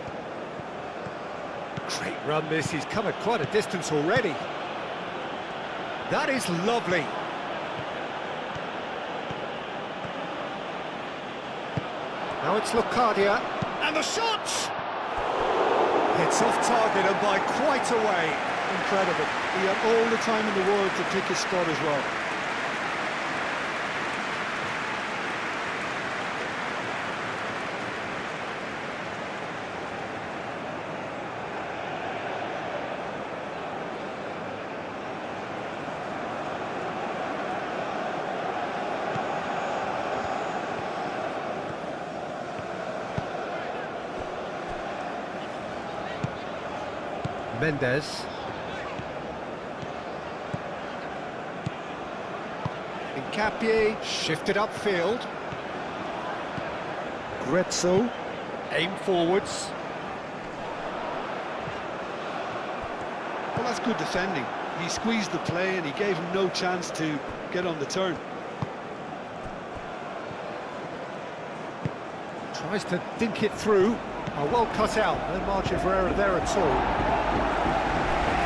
Great run this, he's covered quite a distance already. That is lovely. Now it's Locadia. And the shot! It's off target and by quite a way. Incredible. He had all the time in the world to pick his spot as well. Mendes. Incapie, shifted upfield. Grezzo, aim forwards. Well, that's good defending. He squeezed the play and he gave him no chance to get on the turn. Tries to dink it through. Oh, well cut out. No margin for error there at all.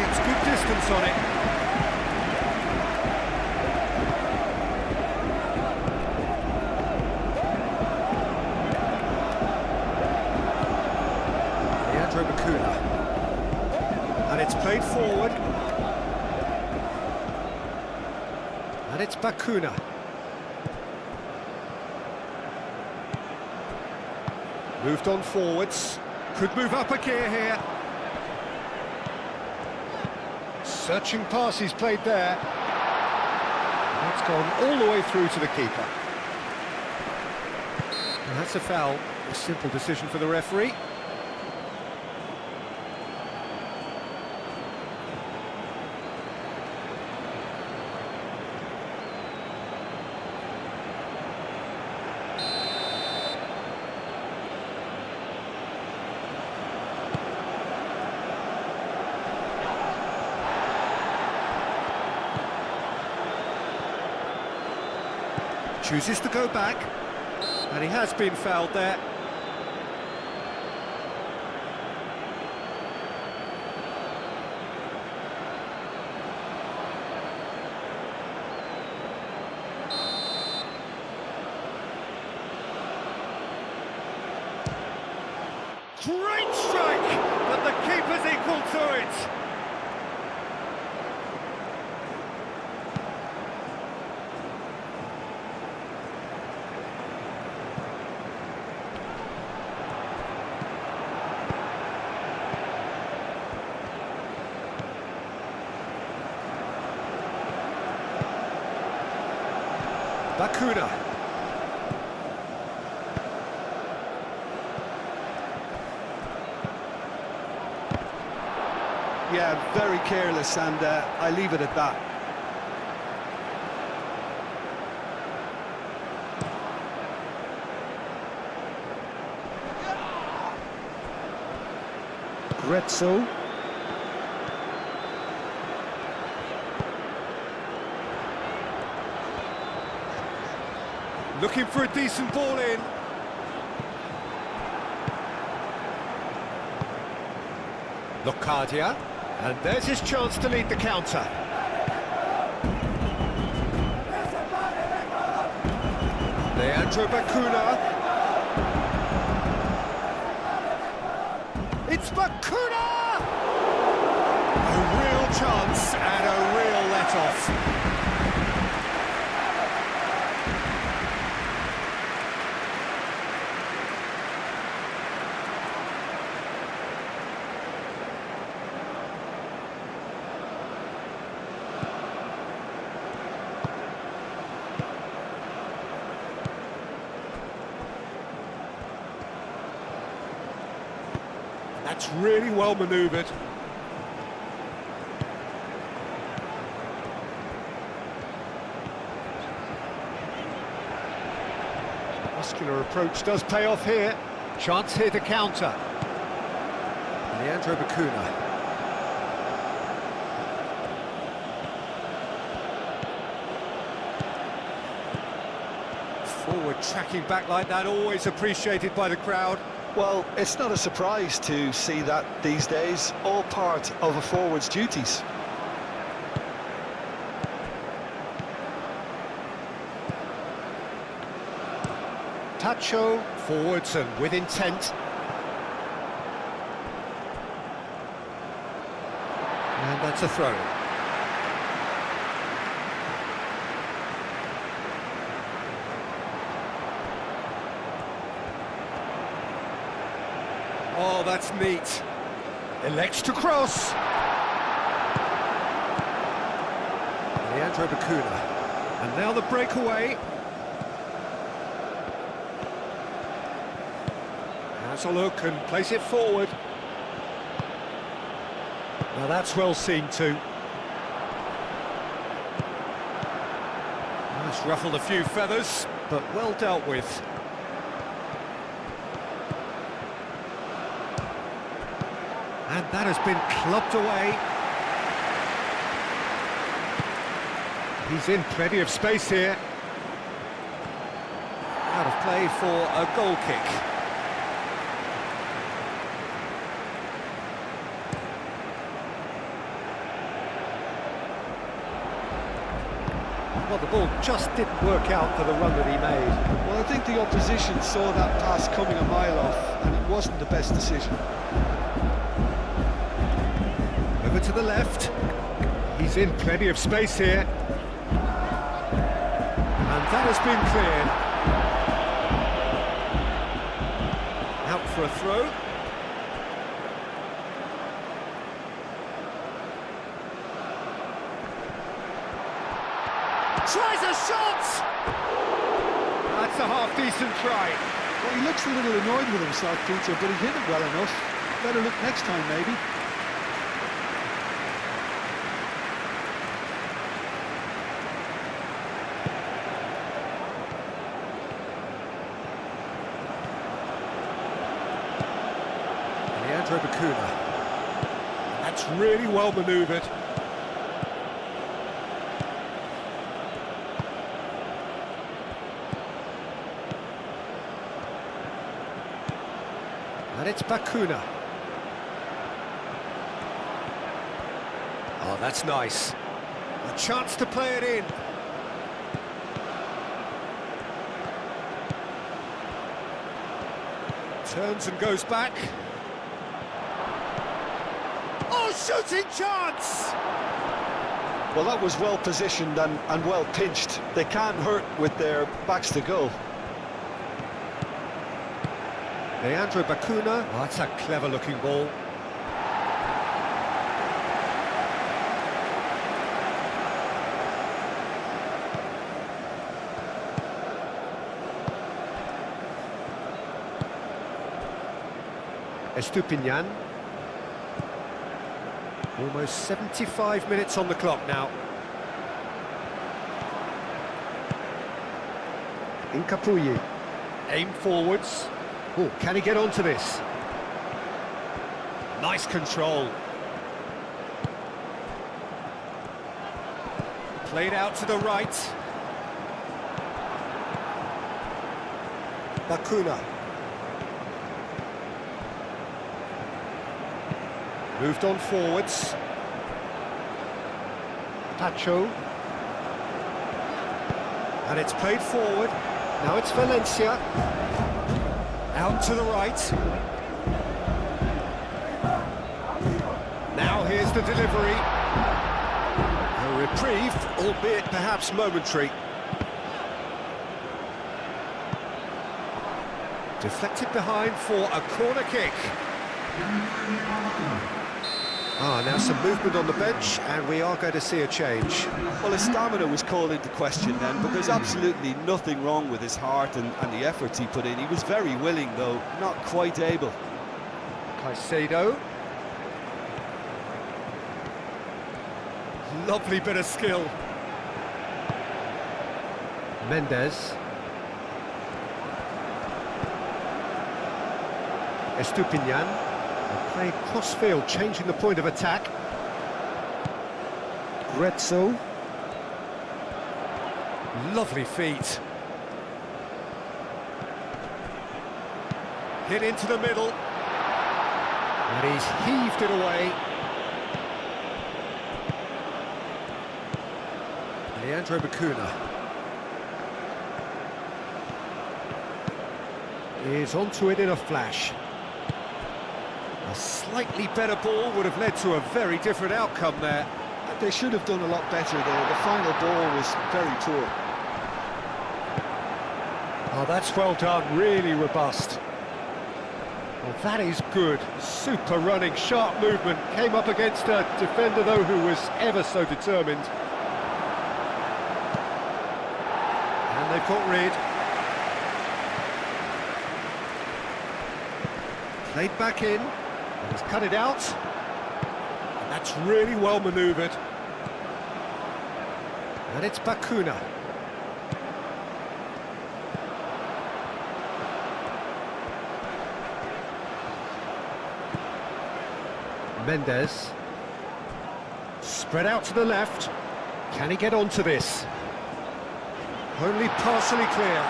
Gets good distance on it. And it's played forward. And it's Bakuna. Moved on forwards. Could move up a gear here. Searching pass he's played there. That's gone all the way through to the keeper. And that's a foul. A simple decision for the referee. Chooses to go back, and he has been fouled there. Great strike, but the keeper's equal to it. Bakuna. Yeah, very careless, and I leave it at that. Gretzel. Looking for a decent ball in. Locadia, and there's his chance to lead the counter. Leandro Bakuna. It's Bakuna! A real chance and a real let-off. That's really well manoeuvred. Muscular approach does pay off here. Chance here to counter. Leandro Bakuna. Forward tracking back like that, always appreciated by the crowd. Well, it's not a surprise to see that these days, all part of a forward's duties. Tacho, forwards and with intent. And that's a throw. Oh, that's neat. Elects to cross. Leandro Bakuna. And now the breakaway. Has a look and place it forward. Now that's well seen too. That's ruffled a few feathers, but well dealt with. And that has been clubbed away. He's in plenty of space here. Out of play for a goal kick. Well, the ball just didn't work out for the run that he made. Well, I think the opposition saw that pass coming a mile off, and it wasn't the best decision. Over to the left. He's in plenty of space here. And that has been cleared. Out for a throw. Tries a shot! That's a half-decent try. Well, he looks a little annoyed with himself, Peter, but he hit it well enough. Better look next time, maybe. Leandro Bacuna. That's really well manoeuvred. And it's Bacuna. Oh, that's nice. A chance to play it in. Turns and goes back. Oh, shooting chance! Well, that was well positioned and well pinched. They can't hurt with their backs to goal. Leandro Bacuna. Oh, that's a clever-looking ball. Estupinian. Almost 75 minutes on the clock now. Incapuyi. Aim forwards. Oh, can he get onto this? Nice control. Played out to the right. Bacuna. Moved on forwards. Pacho. And it's played forward. Now it's Valencia. Out to the right. Now here's the delivery. A reprieve, albeit perhaps momentary. Deflected behind for a corner kick. Now some movement on the bench, and we are going to see a change. Well, his stamina was called into question then, but there's absolutely nothing wrong with his heart and the efforts he put in. He was very willing, though, not quite able. Caicedo. Lovely bit of skill. Mendes. Estupinian. Playing cross-field, changing the point of attack. Grezzo. Lovely feet. Hit into the middle. And he's heaved it away. Leandro Bacuna is onto it in a flash. A slightly better ball would have led to a very different outcome there. They should have done a lot better there. The final ball was very poor. Oh, that's well done, really robust. Well, that is good. Super running, sharp movement. Came up against a defender, though, who was ever so determined. And they've got rid. Played back in. He's cut it out. And that's really well manoeuvred. And it's Bacuna. Mendes. Spread out to the left. Can he get onto this? Only partially clear.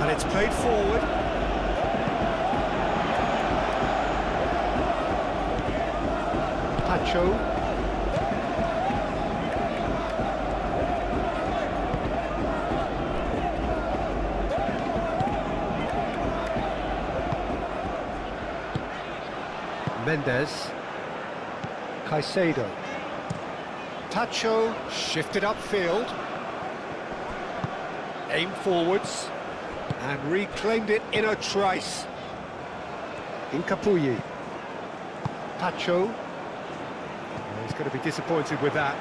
And it's played forward. Pacho. Mendes. Caicedo. Pacho shifted upfield. Aimed forwards. And reclaimed it in a trice. Incapuyi. Pacho. Oh, he's going to be disappointed with that.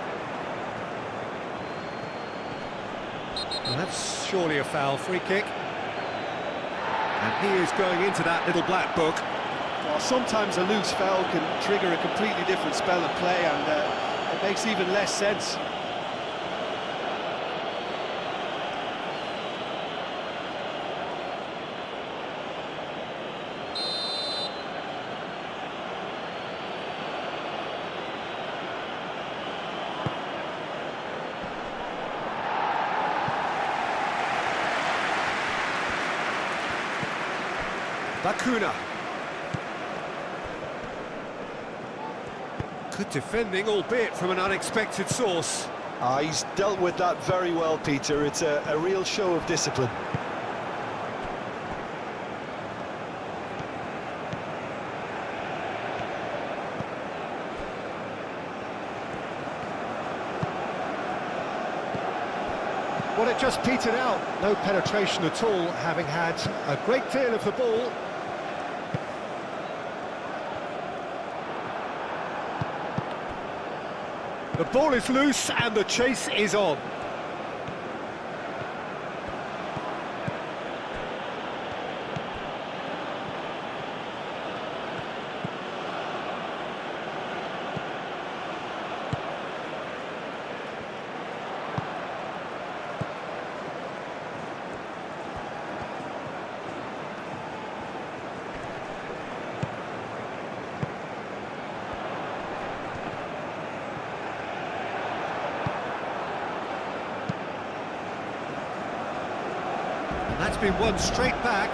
And that's surely a foul. Free kick. And he is going into that little black book. Well, sometimes a loose foul can trigger a completely different spell of play, and it makes even less sense. Bacuna. Good defending, albeit from an unexpected source. He's dealt with that very well, Peter. It's a real show of discipline. Well, it just petered out. No penetration at all, having had a great deal of the ball. The ball is loose and the chase is on. That's been won straight back.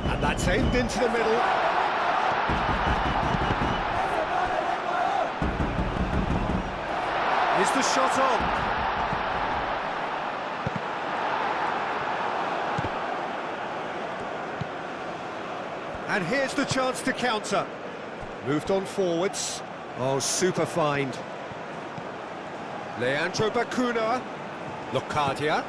And that's aimed into the middle. Is the shot on? And here's the chance to counter. Moved on forwards. Oh, super find. Leandro Bacuna. Locadia.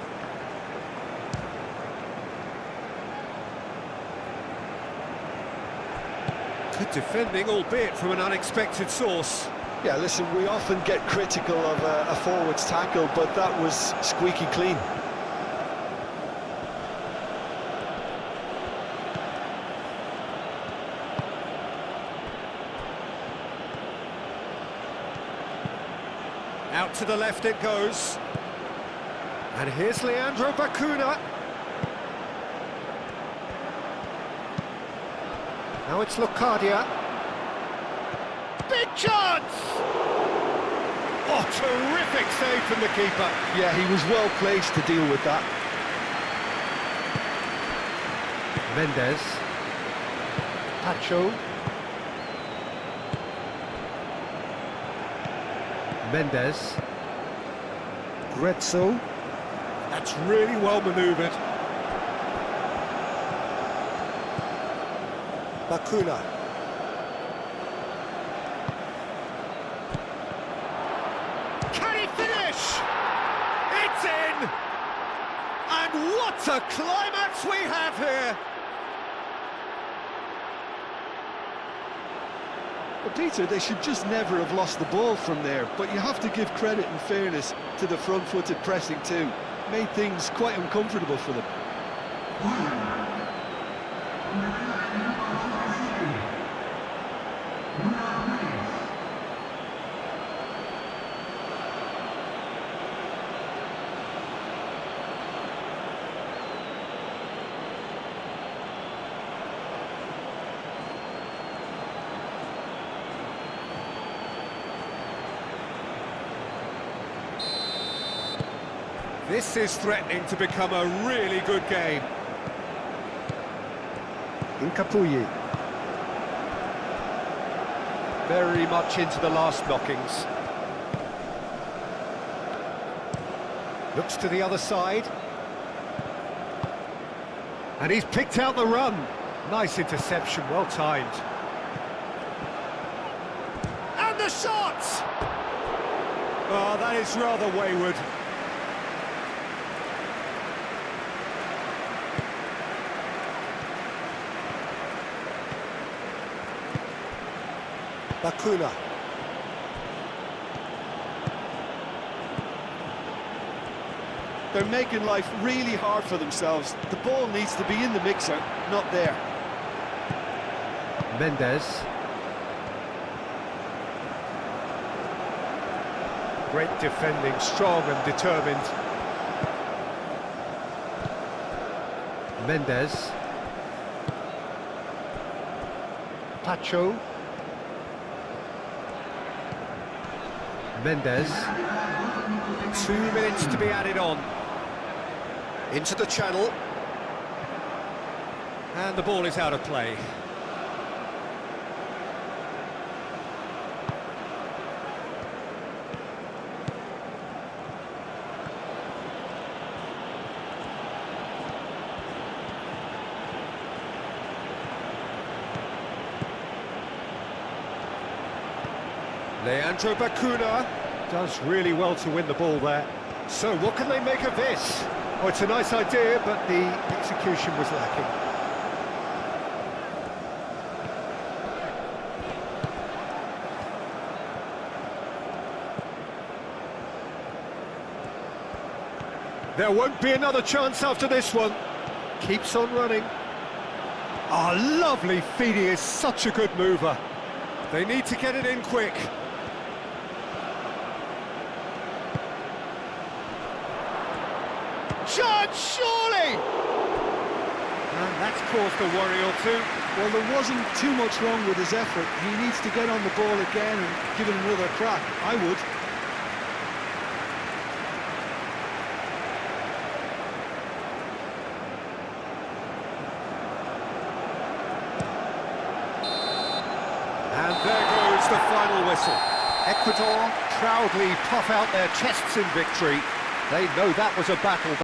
Good defending, albeit from an unexpected source. Yeah, listen, we often get critical of a forward's tackle, but that was squeaky clean. Out to the left it goes. And here's Leandro Bacuna. Now it's Locadia. Big chance! Oh, terrific save from the keeper. Yeah, he was well placed to deal with that. Mendes. Pacho. Mendes. Grezzo. That's really well manoeuvred. Bacuna. Can he finish? It's in! And what a climax we have here! Well, Peter, they should just never have lost the ball from there, but you have to give credit and fairness to the front-footed pressing too. Made things quite uncomfortable for them. Wow. This is threatening to become a really good game. Incapuyi. Very much into the last knockings. Looks to the other side. And he's picked out the run. Nice interception, well timed. And the shot! Oh, that is rather wayward. Bakuna. They're making life really hard for themselves. The ball needs to be in the mixer, not there. Mendes. Great defending, strong and determined. Mendes. Pacho. Mendes. 2 minutes to be added on. Into the channel. And the ball is out of play. Leandro Bakuna Does really well to win the ball there. So what can they make of this? Oh, it's a nice idea, but the execution was lacking. There won't be another chance after this one. Keeps on running. Ah, lovely feed. He is such a good mover. They need to get it in quick. Chance, surely! And that's caused a worry or two. Well, there wasn't too much wrong with his effort. He needs to get on the ball again and give it another crack. I would. And there goes the final whistle. Ecuador proudly puff out their chests in victory. They know that was a battle.